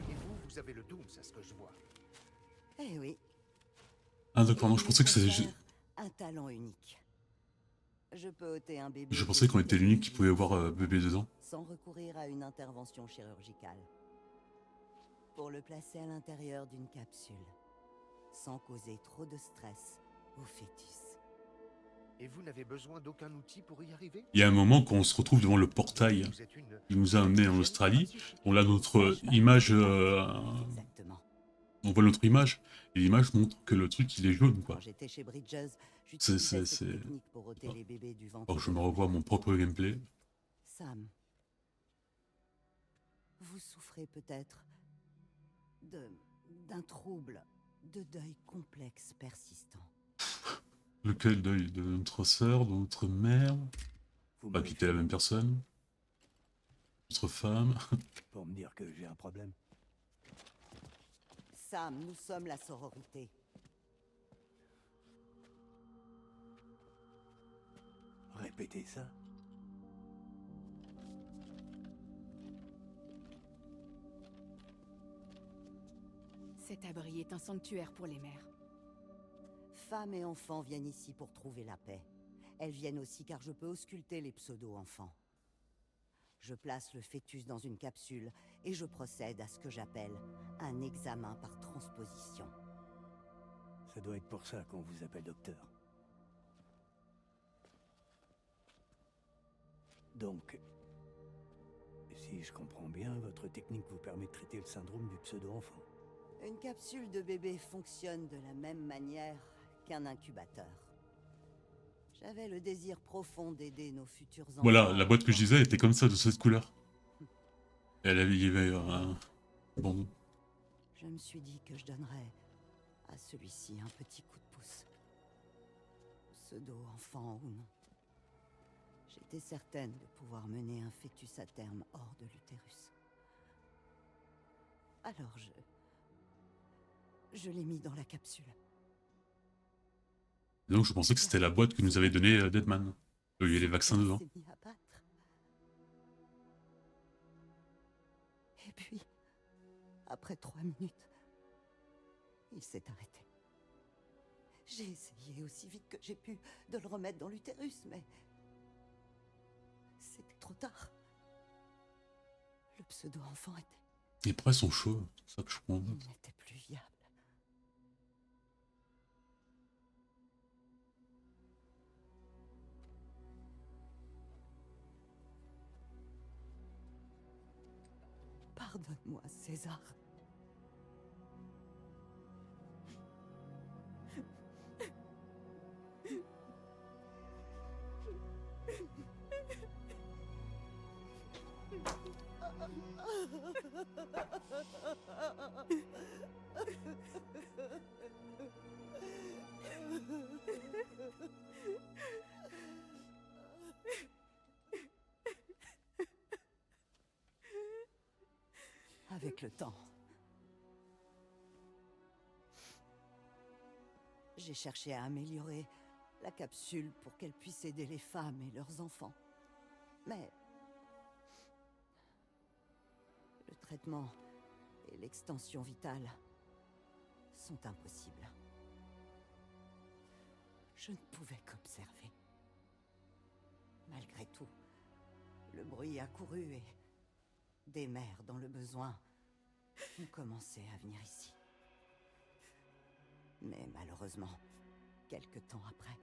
Et vous, vous avez le Doom, c'est ce que je vois. Eh oui. Ah d'accord, non, je pensais que c'était juste... Un talent unique. Je peux ôter un bébé Je pensais qu'on était l'unique qui pouvait avoir bébé dedans. sans recourir à une intervention chirurgicale. Pour le placer à l'intérieur d'une capsule, sans causer trop de stress au fœtus. Et vous n'avez besoin d'aucun outil pour y arriver? Il y a un moment quand on se retrouve devant le portail qui nous a amenés en Australie, on a notre image, on voit notre image, et l'image montre que le truc il est jaune quoi. Quand j'étais chez Bridges, C'est... j'utilisais cette technique pour ôter les bébés du ventre. Oh, je me revois mon propre gameplay. Sam, vous souffrez peut-être d'un trouble de deuil complexe persistant. Lequel deuil? De notre sœur, de notre mère? Pas quitter la même personne? Notre femme? Pour me dire que j'ai un problème. Sam, nous sommes la sororité. Répétez ça. Cet abri est un sanctuaire pour les mères. Femmes et enfants viennent ici pour trouver la paix. Elles viennent aussi car je peux ausculter les pseudo-enfants. Je place le fœtus dans une capsule et je procède à ce que j'appelle un examen par transposition. Ça doit être pour ça qu'on vous appelle docteur. Donc, si je comprends bien, votre technique vous permet de traiter le syndrome du pseudo-enfant. Une capsule de bébé fonctionne de la même manière qu'un incubateur. J'avais le désir profond d'aider nos futurs enfants. Voilà, la boîte que je disais était comme ça, de cette couleur. Et elle avait, il y avait un... Bon... Je me suis dit que je donnerais à celui-ci un petit coup de pouce. Pseudo-enfant ou non. J'étais certaine de pouvoir mener un fœtus à terme hors de l'utérus. Alors je l'ai mis dans la capsule. Et donc je pensais que c'était la boîte que nous avait donnée Deadman. Il y a les vaccins dedans. Il s'est mis à battre. Et puis, après 3 minutes, il s'est arrêté. J'ai essayé aussi vite que j'ai pu de le remettre dans l'utérus, mais c'était trop tard. Le pseudo-enfant était... Et pourquoi ils sont chauds? C'est ça que je comprends. Il n'était plus viable. Pardonne-moi, César. Avec le temps, j'ai cherché à améliorer la capsule pour qu'elle puisse aider les femmes et leurs enfants. Mais le traitement et l'extension vitale sont impossibles. Je ne pouvais qu'observer. Malgré tout, le bruit a couru et des mères dans le besoin ont commencé à venir ici. Mais malheureusement, quelque temps après,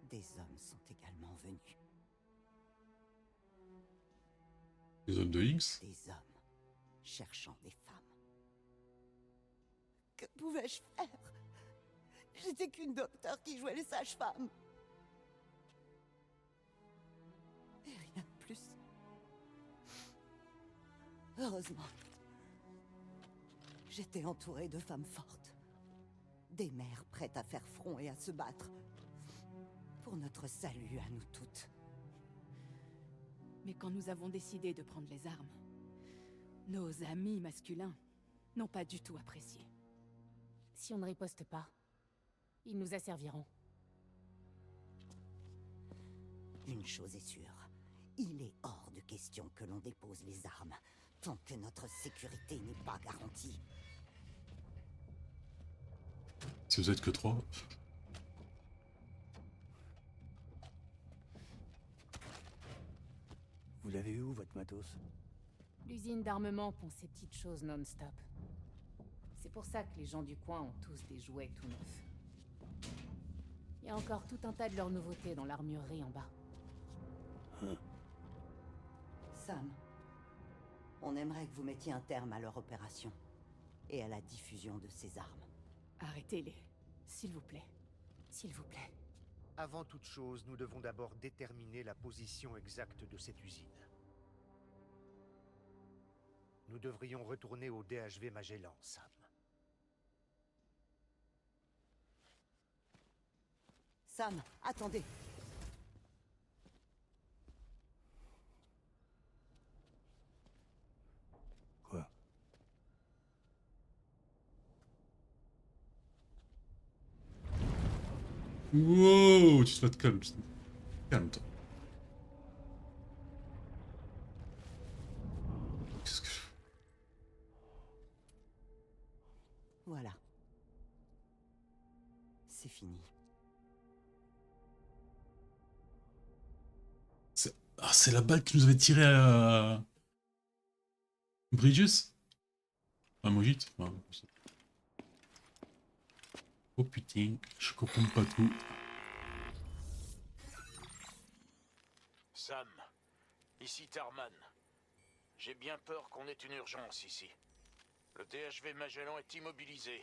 des hommes sont également venus. Les hommes de X? Des hommes cherchant des femmes. Que pouvais-je faire? J'étais qu'une docteure qui jouait les sages-femmes. Et rien de plus. Heureusement, j'étais entourée de femmes fortes. Des mères prêtes à faire front et à se battre. Pour notre salut à nous toutes. Mais quand nous avons décidé de prendre les armes, nos amis masculins n'ont pas du tout apprécié. Si on ne riposte pas, ils nous asserviront. Une chose est sûre, il est hors de question que l'on dépose les armes tant que notre sécurité n'est pas garantie. Si vous êtes que 3. l'avez où, votre matos? L'usine d'armement pond ces petites choses non-stop. C'est pour ça que les gens du coin ont tous des jouets tout neufs. Il y a encore tout un tas de leurs nouveautés dans l'armurerie en bas. Sam, on aimerait que vous mettiez un terme à leur opération et à la diffusion de ces armes. Arrêtez-les, s'il vous plaît. S'il vous plaît. Avant toute chose, nous devons d'abord déterminer la position exacte de cette usine. Nous devrions retourner au DHV Magellan, Sam. Sam, attendez. Quoi? Wow, tu te calmes. Calme-toi. Qu'est-ce que... Voilà. C'est fini. Ah, c'est la balle qui nous avait tiré à... Bridges? Ah, Mojit? Ouais, oh putain, je comprends pas tout. Sam, ici Tarman. J'ai bien peur qu'on ait une urgence ici. Le DHV Magellan est immobilisé.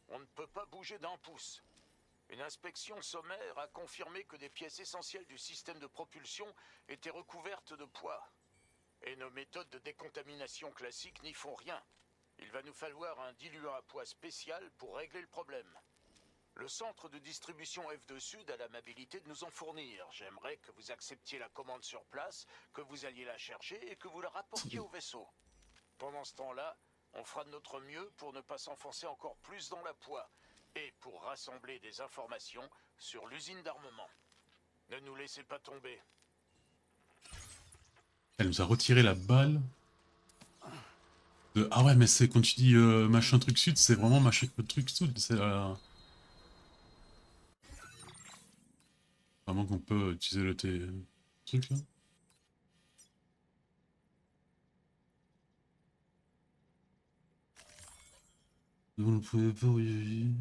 On ne peut pas bouger d'un pouce. Une inspection sommaire a confirmé que des pièces essentielles du système de propulsion étaient recouvertes de poids. Et nos méthodes de décontamination classiques n'y font rien. Il va nous falloir un diluant à poids spécial pour régler le problème. Le centre de distribution F2 Sud a l'amabilité de nous en fournir. J'aimerais que vous acceptiez la commande sur place, que vous alliez la chercher et que vous la rapportiez au vaisseau. Pendant ce temps-là, on fera de notre mieux pour ne pas s'enfoncer encore plus dans la poix et pour rassembler des informations sur l'usine d'armement. Ne nous laissez pas tomber. Elle nous a retiré la balle. Ah ouais, mais c'est quand tu dis machin truc sud, c'est vraiment machin truc sud. C'est vraiment qu'on peut utiliser le truc là. Vous ne pouvez pas y...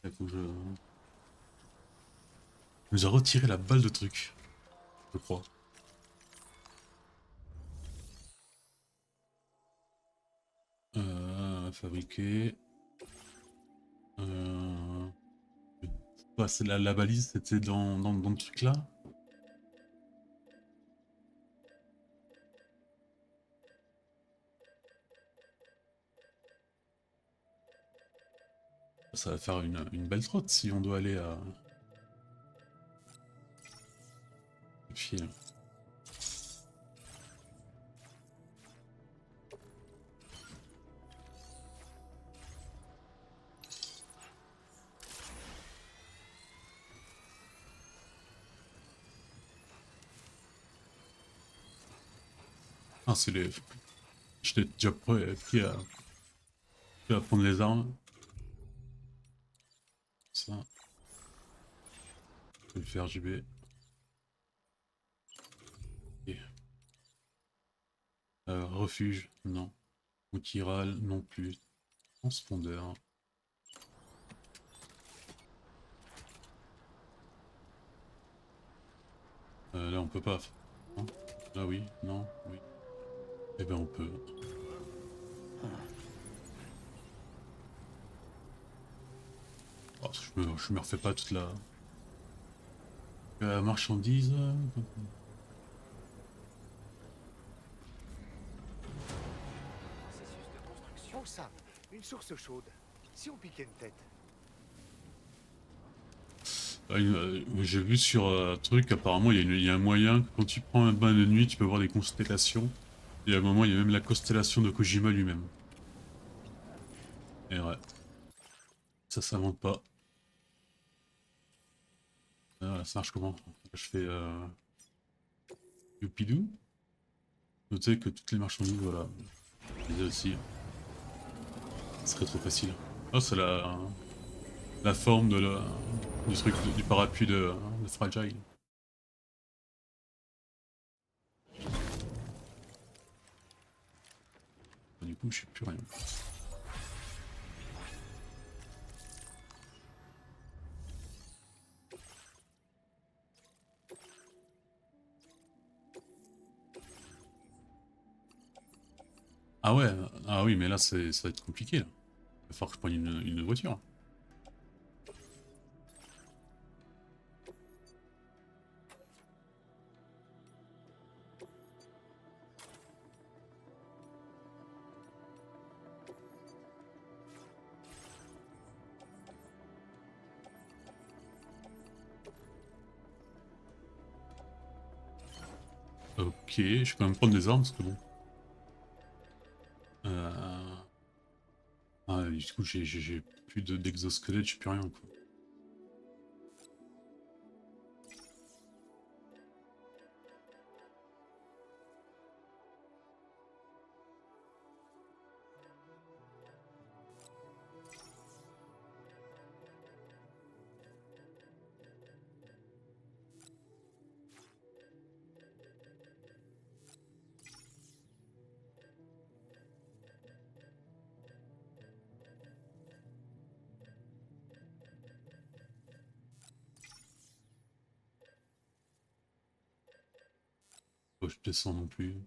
Il faut que je... Il nous a retiré la balle de truc, je crois. Fabriquer. Bah, c'est la balise, c'était dans le truc là. Ça va faire une belle trotte si on doit aller à... Puis... Ah, c'est les... J'étais déjà pris à prendre les armes. Ça. Je vais le faire JB. Okay. Refuge, non. Outil-ral, non plus. Transpondeur. Là on peut pas. Non. Là oui, non, oui. Eh ben on peut. Oh, je me refais pas toute la marchandise. Oh Sam, une source chaude. Si on piquait une tête. J'ai vu sur un truc, apparemment il y a un moyen que quand tu prends un bain de nuit, tu peux voir des constellations. Et à un moment, il y a même la constellation de Kojima lui-même. Et ouais. Ça s'invente pas. Voilà, ça marche comment? Je fais Youpidou. Notez que toutes les marchandises, voilà. Je les ai aussi. Ce serait trop facile. Oh, c'est la forme de la... Du truc, du parapluie de Fragile. Du coup, je sais plus rien. Ah ouais, ah oui, mais là, ça va être compliqué, là. Il va falloir que je prenne une voiture. Ok, je vais quand même prendre des armes parce que bon. Ah, du coup, j'ai plus d'exosquelette, j'ai plus rien quoi. Oh, je descends non plus.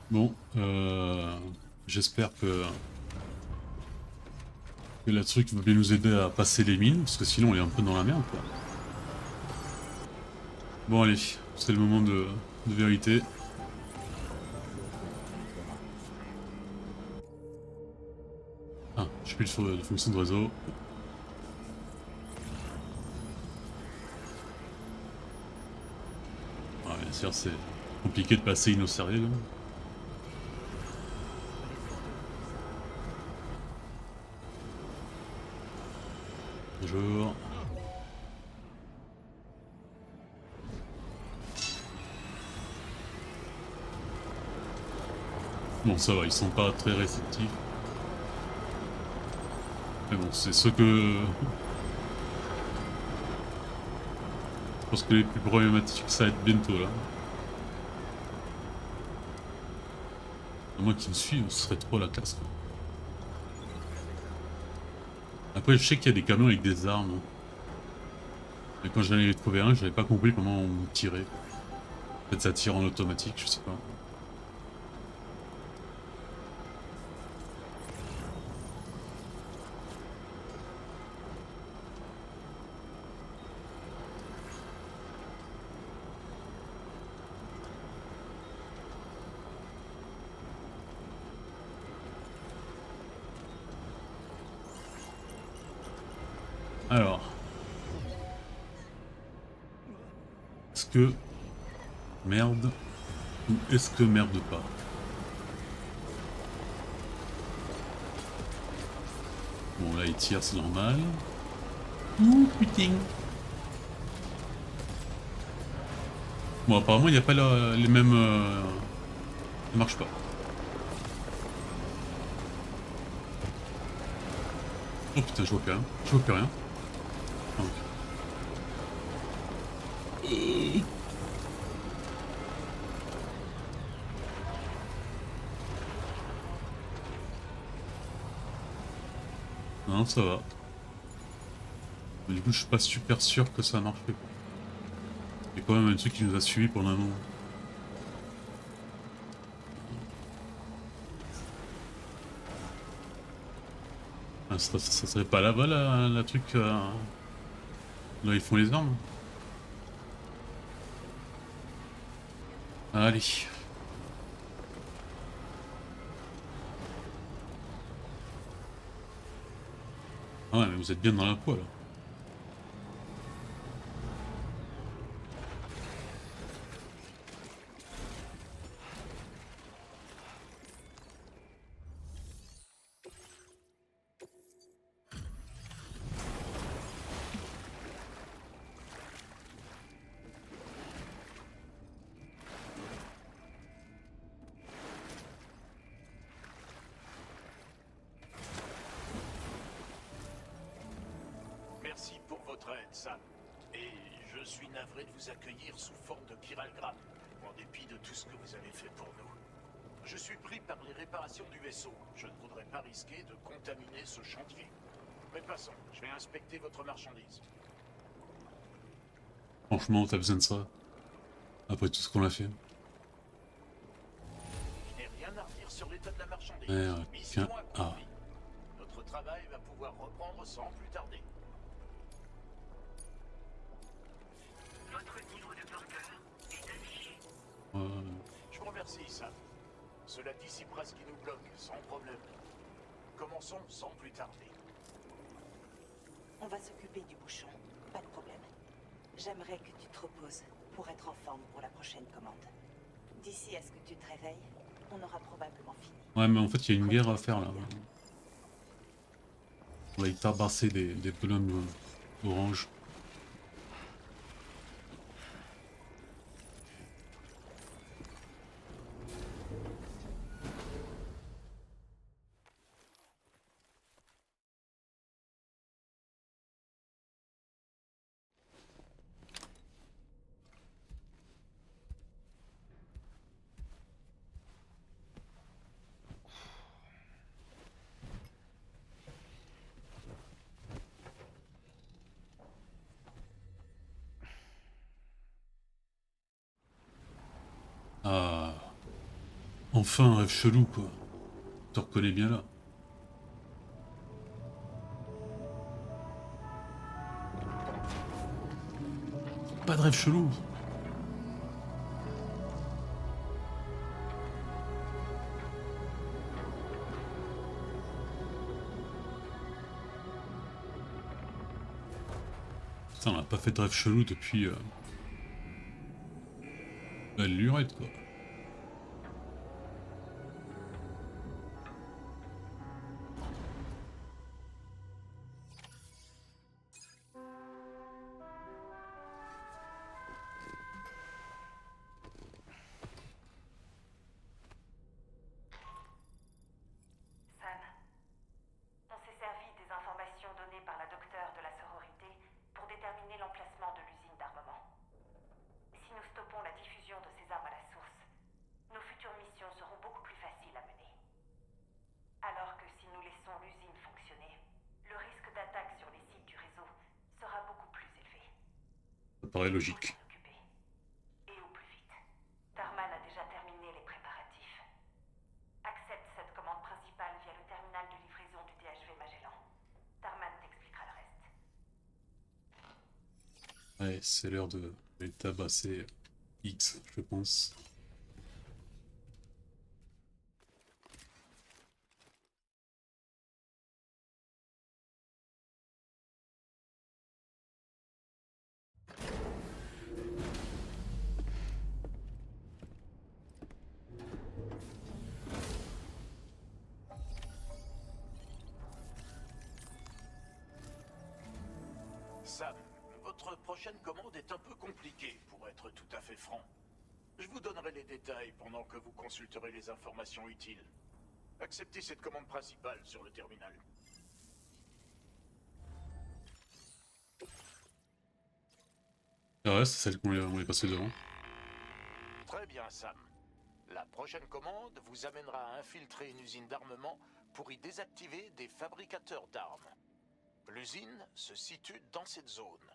Bon, j'espère que la truc va bien nous aider à passer les mines, parce que sinon on est un peu dans la merde quoi. Bon allez, c'est le moment de vérité. Ah, j'ai plus de fonction de réseau. Ouais, bien sûr c'est compliqué de passer une au sérieux là. Bonjour. Bon ça va, ils sont pas très réceptifs. Mais bon, c'est ce que... Je pense que les plus problématiques ça va être bientôt là. À moins qu'ils me suivent, ce serait trop la classe quoi. Après je sais qu'il y a des camions avec des armes. Mais quand j'allais les trouver un, j'avais pas compris comment on tirait. Peut-être ça tire en automatique, je sais pas. Alors. Est-ce que... Merde. Ou est-ce que merde pas? Bon là il tire, c'est normal. Ouh putain. Bon apparemment il n'y a pas les mêmes... Ça marche pas. Oh putain je vois plus rien. Je vois plus rien. Ah, ok. Non, ça va. Mais du coup, je suis pas super sûr que ça marche. Il y a quand même un truc qui nous a suivi pendant un moment. Ah, ça serait pas là-bas la truc là ils font les armes. Allez. Ah ouais mais vous êtes bien dans la poêle. Merci pour votre aide, Sam. Et je suis navré de vous accueillir sous forme de Kiralgram, en dépit de tout ce que vous avez fait pour nous. Je suis pris par les réparations du vaisseau. Je ne voudrais pas risquer de contaminer ce chantier. Mais passons, je vais inspecter votre marchandise. Franchement t'as besoin de ça. Après tout ce qu'on a fait. Je n'ai rien à redire sur l'état de la marchandise. Tiens. Ah. Notre travail va pouvoir reprendre sans plus tarder. Votre niveau de burger est affiché. Je vous remercie, Sam. Cela dissipera ce qui nous bloque, sans problème. Commençons sans plus tarder. On va s'occuper du bouchon, pas de problème. J'aimerais que tu te reposes pour être en forme pour la prochaine commande. D'ici à ce que tu te réveilles, on aura probablement fini. Ouais mais en fait il y a une guerre à faire là. On va y tabasser des bonhommes orange. Ah. Enfin un rêve chelou quoi. Tu te reconnais bien là. Pas de rêve chelou. Putain on a pas fait de rêve chelou depuis la lurette quoi. Sam, on s'est servi des informations données par la docteure de la sororité pour déterminer l'emplacement de l'usine d'armement. Si nous stoppons la diffusion de ces armes à la source, nos futures missions seront beaucoup plus faciles à mener. Alors que si nous laissons l'usine fonctionner, le risque d'attaque sur les sites du réseau sera beaucoup plus élevé. Ça paraît logique. Et au plus vite. Tarman a déjà terminé les préparatifs. Accepte cette commande principale via le terminal de livraison du DHV Magellan. Tarman t'expliquera le reste. Ouais, c'est l'heure de les tabasser X, je pense. Sam, votre prochaine commande est un peu compliquée, pour être tout à fait franc. Je vous donnerai les détails pendant que vous consulterez les informations utiles. Acceptez cette commande principale sur le terminal. Ah ouais, c'est celle qu'on est passé devant. Très bien, Sam. La prochaine commande vous amènera à infiltrer une usine d'armement pour y désactiver des fabricateurs d'armes. L'usine se situe dans cette zone.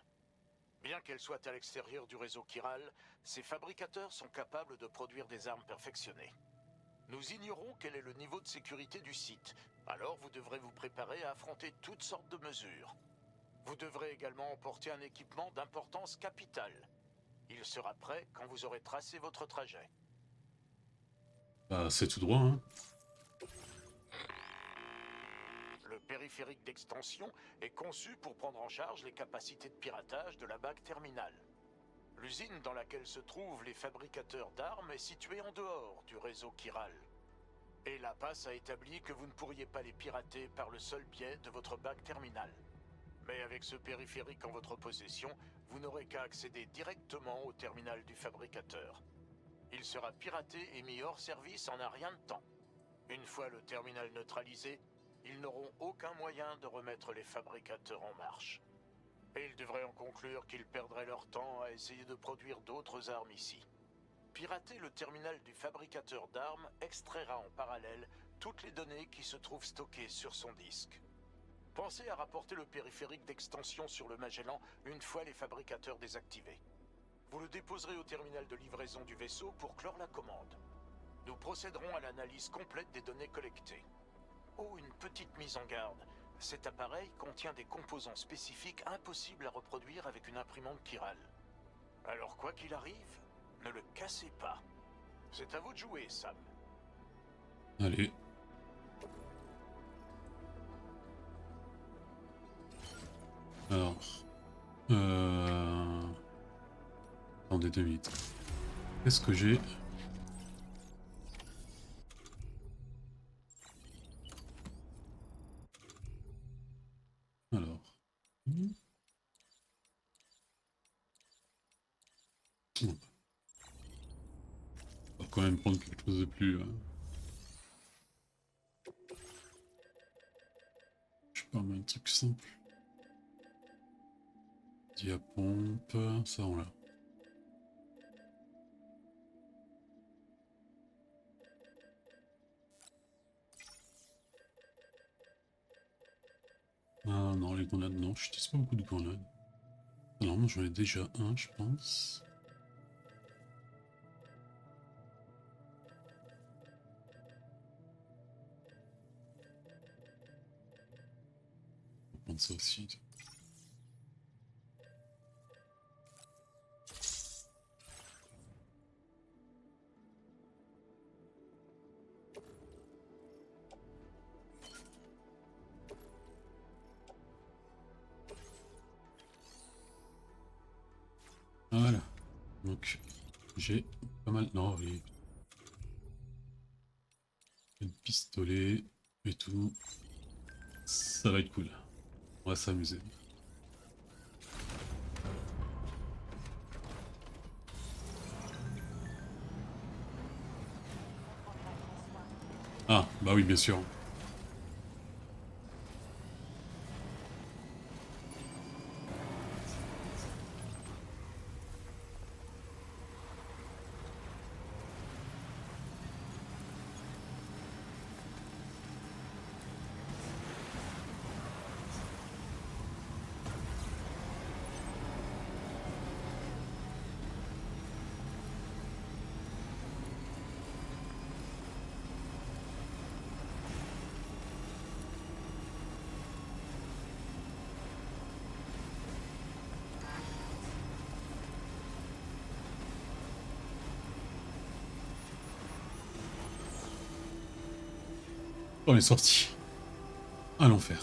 Bien qu'elle soit à l'extérieur du réseau chiral, ces fabricateurs sont capables de produire des armes perfectionnées. Nous ignorons quel est le niveau de sécurité du site, alors vous devrez vous préparer à affronter toutes sortes de mesures. Vous devrez également emporter un équipement d'importance capitale. Il sera prêt quand vous aurez tracé votre trajet. Bah, c'est tout droit, hein. Le périphérique d'extension est conçu pour prendre en charge les capacités de piratage de la bague terminale. L'usine dans laquelle se trouvent les fabricateurs d'armes est située en dehors du réseau chiral. Et la passe a établi que vous ne pourriez pas les pirater par le seul biais de votre bague terminale. Mais avec ce périphérique en votre possession, vous n'aurez qu'à accéder directement au terminal du fabricateur. Il sera piraté et mis hors service en un rien de temps. Une fois le terminal neutralisé, ils n'auront aucun moyen de remettre les fabricateurs en marche. Et ils devraient en conclure qu'ils perdraient leur temps à essayer de produire d'autres armes ici. Pirater le terminal du fabricateur d'armes extraira en parallèle toutes les données qui se trouvent stockées sur son disque. Pensez à rapporter le périphérique d'extension sur le Magellan une fois les fabricateurs désactivés. Vous le déposerez au terminal de livraison du vaisseau pour clore la commande. Nous procéderons à l'analyse complète des données collectées. Oh, une petite mise en garde. Cet appareil contient des composants spécifiques impossibles à reproduire avec une imprimante chiral. Alors quoi qu'il arrive, ne le cassez pas. C'est à vous de jouer, Sam. Allez. Alors... Attendez 2 minutes. Qu'est-ce que j'ai? Alors... On va quand même prendre quelque chose de plus... Je sais pas, mais un truc simple. Diapompe, ça on l'a. Ah non, les grenades, non, je n'utilise pas beaucoup de grenades. Alors moi j'en ai déjà un, je pense. On va prendre ça aussi. Voilà, donc j'ai pas mal, non, oui. Un pistolet et tout, ça va être cool, on va s'amuser. Ah, bah oui, bien sûr. On est sorti. À l'enfer.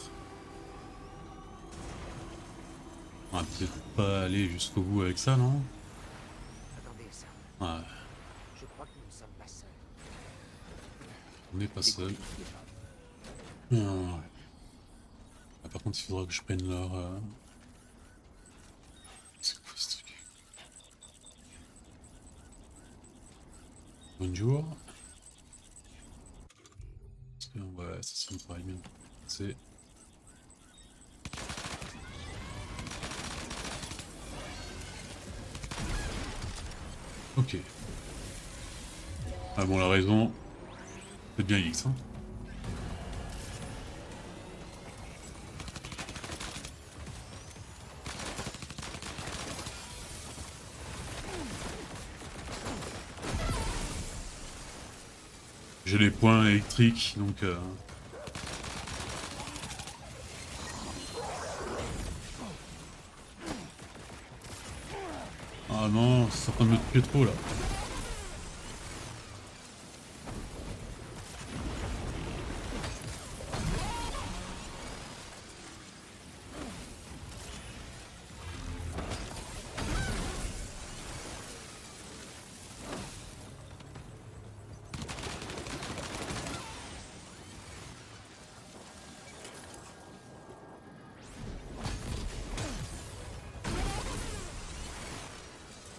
On va peut-être pas aller jusqu'au bout avec ça, non? Attendez, Sam. Ouais. Je crois que nous ne sommes pas seuls. On n'est pas seul. Ouais. Ah, par contre, il faudra que je prenne leur... C'est quoi ce truc? Bonjour. Ouais, ça me paraît bien. C'est... Ok. Ah bon, la raison... C'est bien X, hein. J'ai les points électriques, donc... Ah non, c'est en train de me tuer trop là.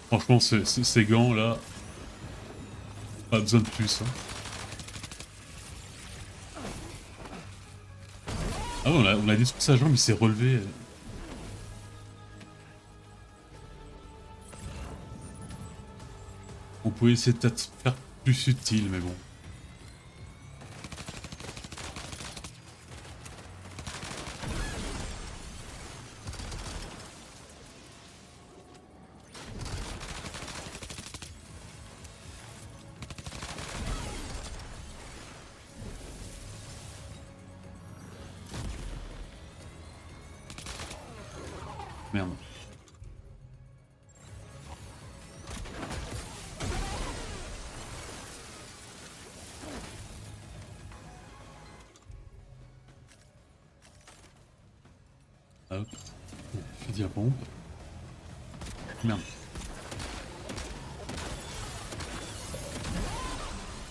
Franchement, ces gants là, pas besoin de plus. Hein. Ah ouais, on a détruit sa jambe, il s'est relevé. On pouvait essayer de peut-être faire plus subtil, mais bon. Merde. Hop. Fusil à pompe. Merde.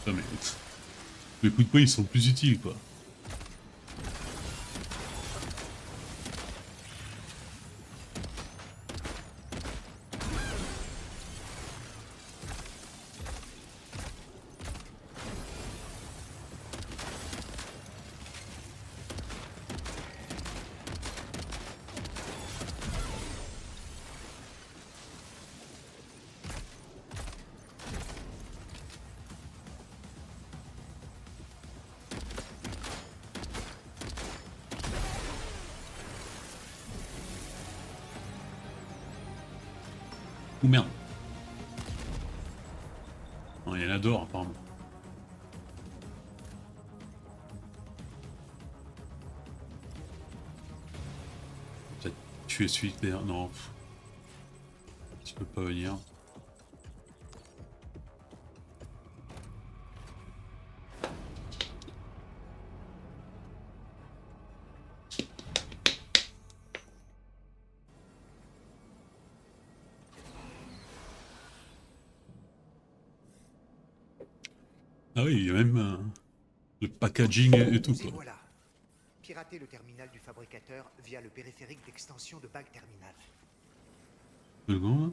Ah mais... Les coups de poing ils sont plus utiles quoi. Ou merde. Non, il y en a d'or apparemment. Peut-être tuer celui qui est derrière. Non. Tu peux pas venir. Ah oui, il y a même le packaging et tout quoi. Voilà. Pirater le terminal du fabricateur via le périphérique d'extension de bague terminal. Le grand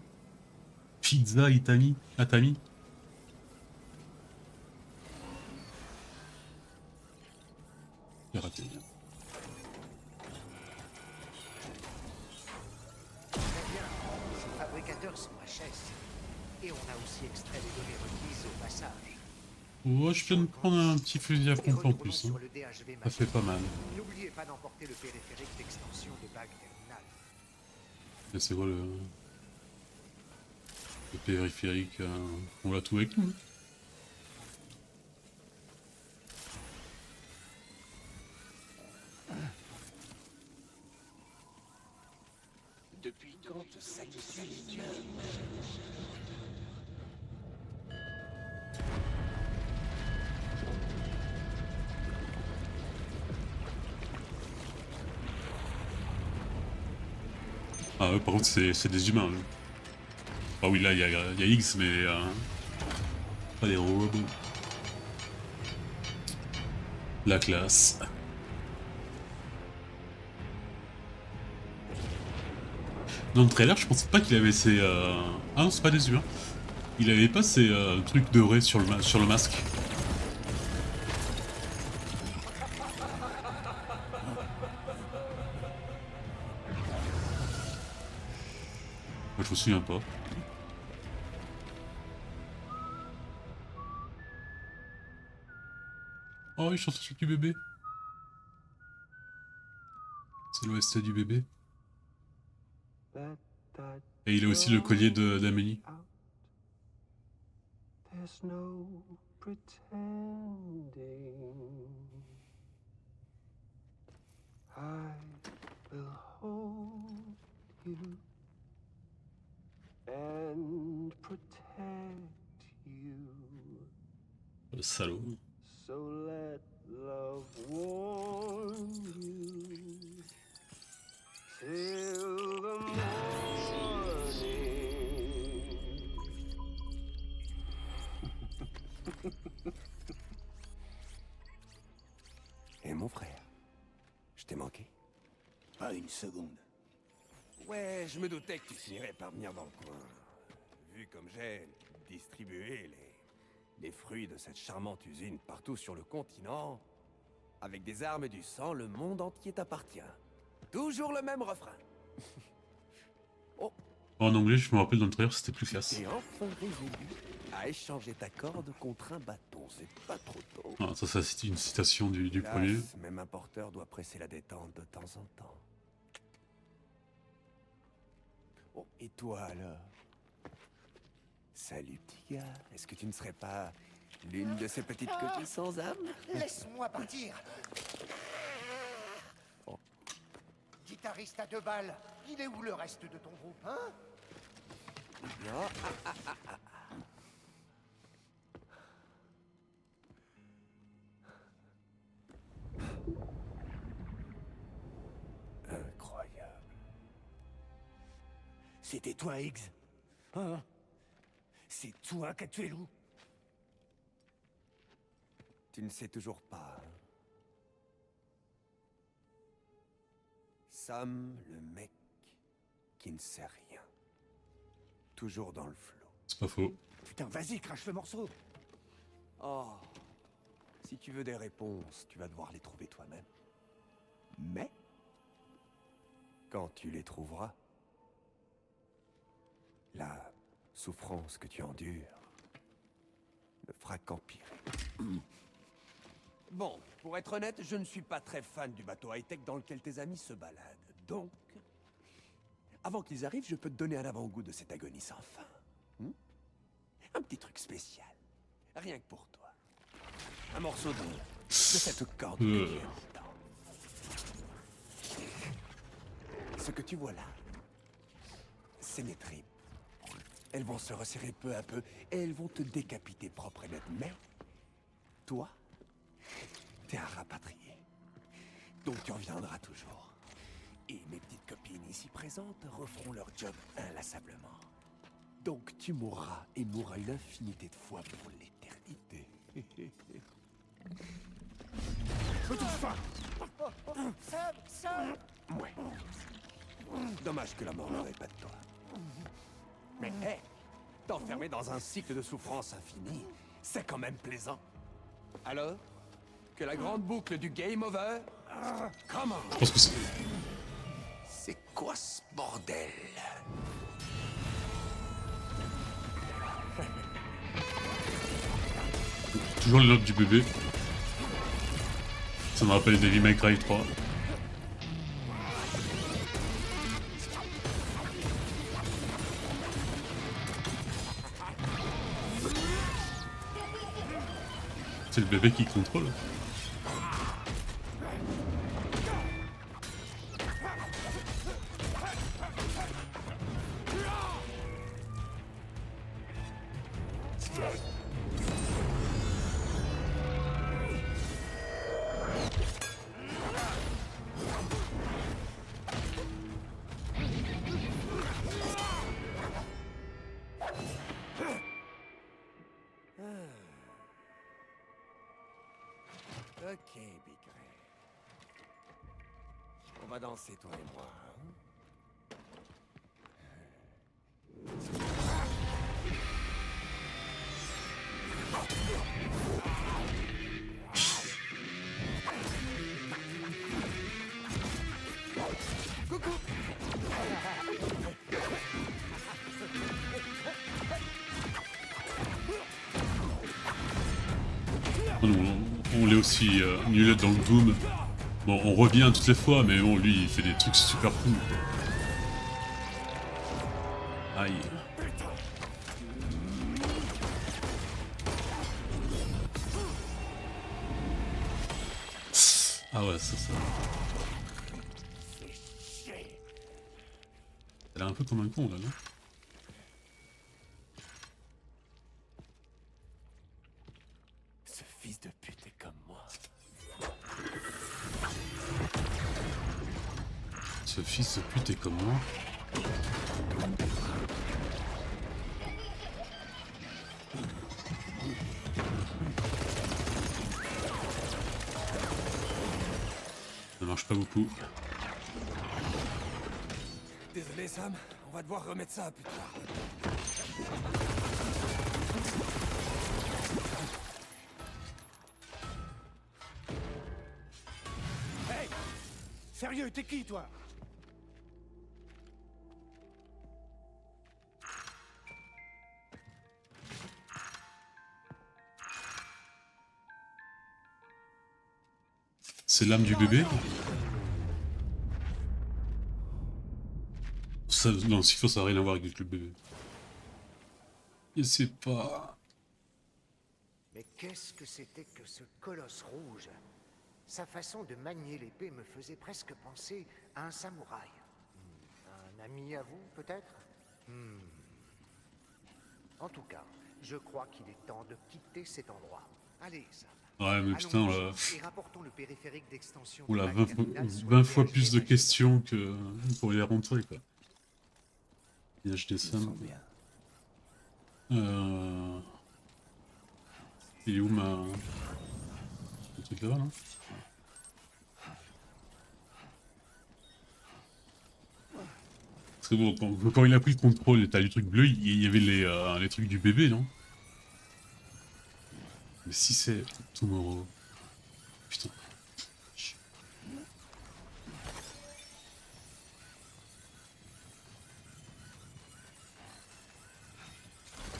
Pizza Itami Atami. Pirater. Très bien. Ces fabricateurs sont HS. Et on a aussi extrait les données requises au passage. Oh, je viens de prendre un petit fusil à pompe en plus. Hein. Ça fait pas mal. N'oubliez pas d'emporter le périphérique d'extension de bague terminal. Et c'est quoi le périphérique on l'a tout avec nous. Depuis quand te sacrifies-tu? Ah ouais, par contre c'est des humains. Hein. Ah oui là il y a X mais pas des robots. La classe. Dans le trailer je pensais pas qu'il avait ces... Ah non c'est pas des humains. Il avait pas ces trucs dorés sur le masque. Moi, je me souviens pas. Oh, il chante le truc du bébé. C'est l'OST du bébé. Et il a aussi le collier d'Amélie. There's no pretending. I will hold you and protect you. Le salaud. So let love warm you till the morning. Et mon frère, je t'ai manqué? Pas une seconde. Ouais, je me doutais que tu finirais par venir dans le coin. Vu comme j'ai distribué les fruits de cette charmante usine partout sur le continent, avec des armes et du sang, le monde entier t'appartient. Toujours le même refrain. En anglais, je me rappelle dans le trailer, c'était plus classe. T'es enfin résolu à échanger ta corde contre un bâton. C'est pas trop tôt. Ah, ça c'est une citation du Hélas, premier. même un porteur doit presser la détente de temps en temps. Oh, et toi alors? Salut petit gars, est-ce que tu ne serais pas l'une de ces petites coquilles sans âme? Laisse-moi partir. Guitariste à 2 balles, il est où le reste de ton groupe, hein? Non, Incroyable. C'était toi, Higgs? Hein? C'est toi qui as tué Lou? tu ne sais toujours pas. Hein? Sam, le mec qui ne sait rien. Toujours dans le flot. C'est pas faux. Putain, vas-y, crache le morceau. Oh, si tu veux des réponses, tu vas devoir les trouver toi-même. Mais, quand tu les trouveras, la souffrance que tu endures ne fera qu'empirer. Bon, pour être honnête, je ne suis pas très fan du bateau high-tech dans lequel tes amis se baladent. Donc, avant qu'ils arrivent, je peux te donner un avant-goût de cette agonie sans fin. Un petit truc spécial. Rien que pour toi. Un morceau de cette corde. Ce que tu vois là, c'est mes tripes. Elles vont se resserrer peu à peu et elles vont te décapiter propre et net. Mais, toi, t'es un rapatrié. Donc tu reviendras toujours. Et mes petites copines ici présentes referont leur job inlassablement. Donc tu mourras et mourras une infinité de fois pour l'éternité. Je touche pas. Sam. Ouais. Dommage que la mort n'aurait pas de toi. Mais hé, t'enfermer dans un cycle de souffrance infinie, c'est quand même plaisant. Alors, que la grande boucle du game over, comment? Je pense que c'est... C'est quoi ce bordel? Toujours les notes du bébé. Ça me rappelle Devil May Cry 3. C'est le bébé qui contrôle. Ok, Big Ray. On va danser, toi et moi. Coucou. On l'est aussi nul dans le Doom. Bon, on revient toutes les fois, mais bon, lui, il fait des trucs super cool. Aïe. Ah ouais, ça. Elle est un peu comme un con là, non? Ce fils de pute est comme moi. Ce fils de pute est comme moi. Ça marche pas beaucoup. Désolé Sam, on va devoir remettre ça plus tard. Hey! Sérieux, t'es qui toi? C'est l'âme du bébé? Ça, non, s'il faut, ça n'a rien à voir avec le bébé. Je sais pas. Mais qu'est-ce que c'était que ce colosse rouge? Sa façon de manier l'épée me faisait presque penser à un samouraï. Un ami à vous, peut-être? En tout cas, je crois qu'il est temps de quitter cet endroit. Allez, Sam. Ouais, mais putain, là... Et rapportons le périphérique d'extension. Oula, 20 fois plus de questions que pour y rentrer, quoi. Et acheter ça. Il est où ma... Le truc là-bas, non? Parce que bon, quand il a pris le contrôle et t'as les trucs bleus, il y avait les trucs du bébé, non? Mais si c'est Tomorrow... Putain.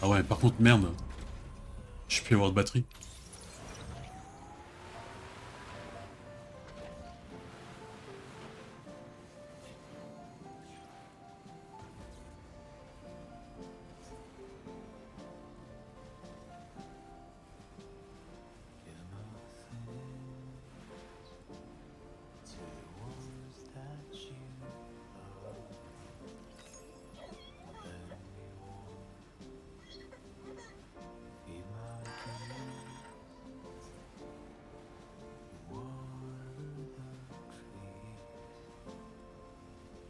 Ah ouais, par contre, merde. Je peux avoir de batterie.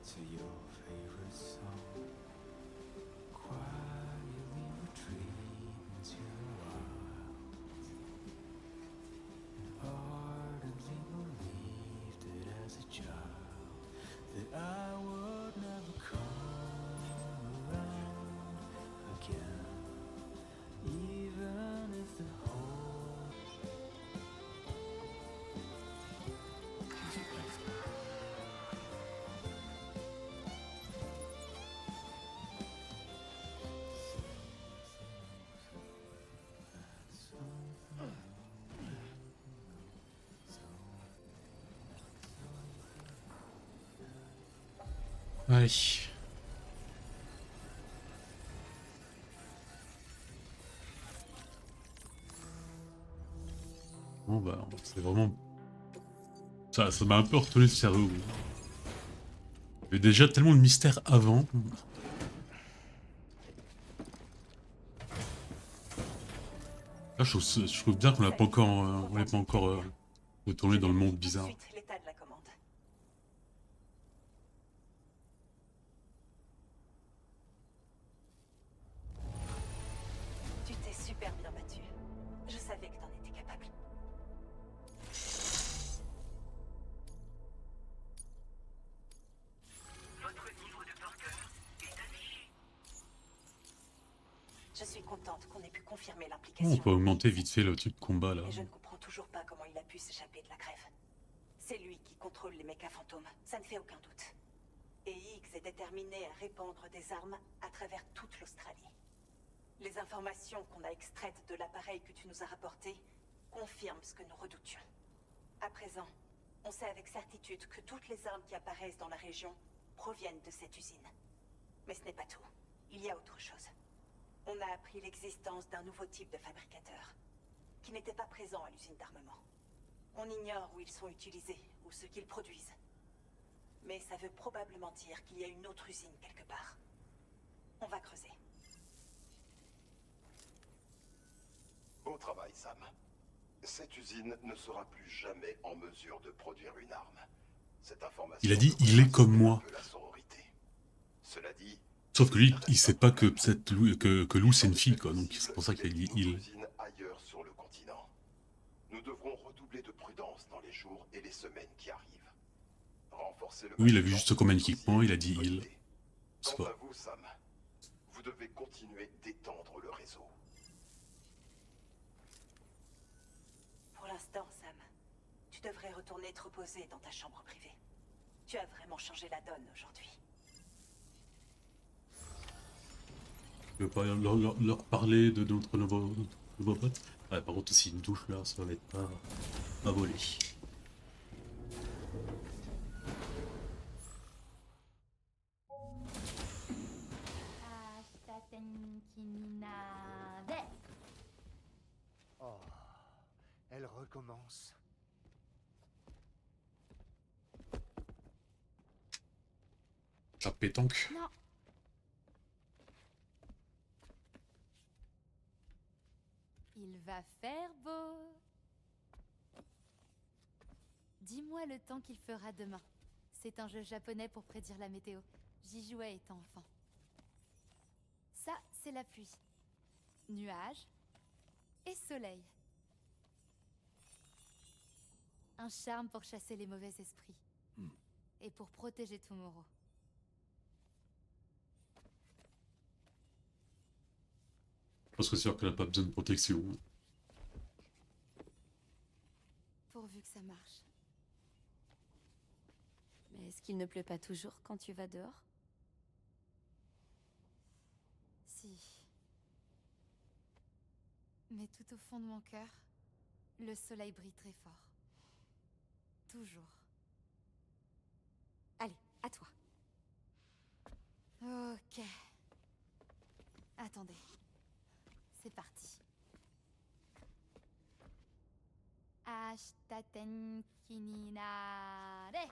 To your favorite song, quietly retreat into the wild, and ardently believed that as a child that I would never come around again, even if the whole Allez. Bon bah, c'est vraiment... Ça m'a un peu retourné le cerveau. Il y avait déjà tellement de mystères avant. Là, je trouve bien qu'on n'a pas encore... on n'est pas encore retourné dans le monde bizarre. L'état de la commande. Tu t'es super bien battu. Je savais que t'en étais capable. Votre niveau de par cœur est affiché. Je suis contente qu'on ait pu confirmer Oh, l'implication. on peut augmenter vite fait le truc de combat là. Et je ne comprends toujours pas comment il a pu s'échapper de la grève. C'est lui qui contrôle les mechas fantômes, ça ne fait aucun doute. Et Higgs est déterminé à répandre des armes à travers toute l'Australie. Les informations qu'on a extraites de l'appareil que tu nous as rapporté confirment ce que nous redoutions. À présent, on sait avec certitude que toutes les armes qui apparaissent dans la région proviennent de cette usine. Mais ce n'est pas tout. Il y a autre chose. On a appris l'existence d'un nouveau type de fabricateur, qui n'était pas présent à l'usine d'armement. On ignore où ils sont utilisés, ou ce qu'ils produisent. Mais ça veut probablement dire qu'il y a une autre usine quelque part. On va creuser. Beau travail, Sam. Cette usine ne sera plus jamais en mesure de produire une arme. Cette information Il a dit, il est comme moi. de la sororité. Cela dit, Sauf que lui, il sait pas que que Lou c'est une fille, quoi. Donc c'est pour ça qu'il a dit il. usine ailleurs sur le continent. Nous devrons redoubler de prudence dans les jours et les semaines qui arrivent. Renforcer le Oui, il a vu juste combien d'équipements, il a dit il. C'est Quant pas. à vous, Sam, vous devez continuer d'étendre le réseau. Pour l'instant, Sam, tu devrais retourner te reposer dans ta chambre privée. Tu as vraiment changé la donne aujourd'hui. Je veux pas leur parler de notre nouveau pote. Ouais, par contre, aussi une douche là, ça va être pas à voler. Oh, elle recommence. La pétanque. Non. Il va faire beau. Dis-moi le temps qu'il fera demain. C'est un jeu japonais pour prédire la météo. J'y jouais étant enfant. Ça, c'est la pluie. Nuages et soleil. Un charme pour chasser les mauvais esprits. Et pour protéger Tomorrow. Parce que c'est sûr qu'elle a pas besoin de protection. Pourvu que ça marche. Mais est-ce qu'il ne pleut pas toujours quand tu vas dehors? Si. Mais tout au fond de mon cœur, le soleil brille très fort. Toujours. Allez, à toi. Ok. Attendez. C'est parti. Ashitaten kininare.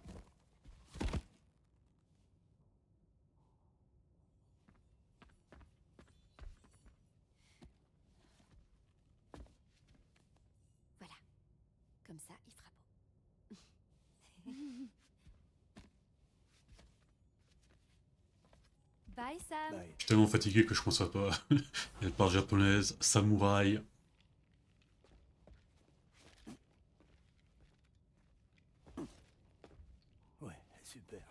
Voilà. Comme ça, il fera beau. Bye Sam. Je suis tellement fatigué que je pense à pas. Elle parle japonaise, samouraï. Ouais, super.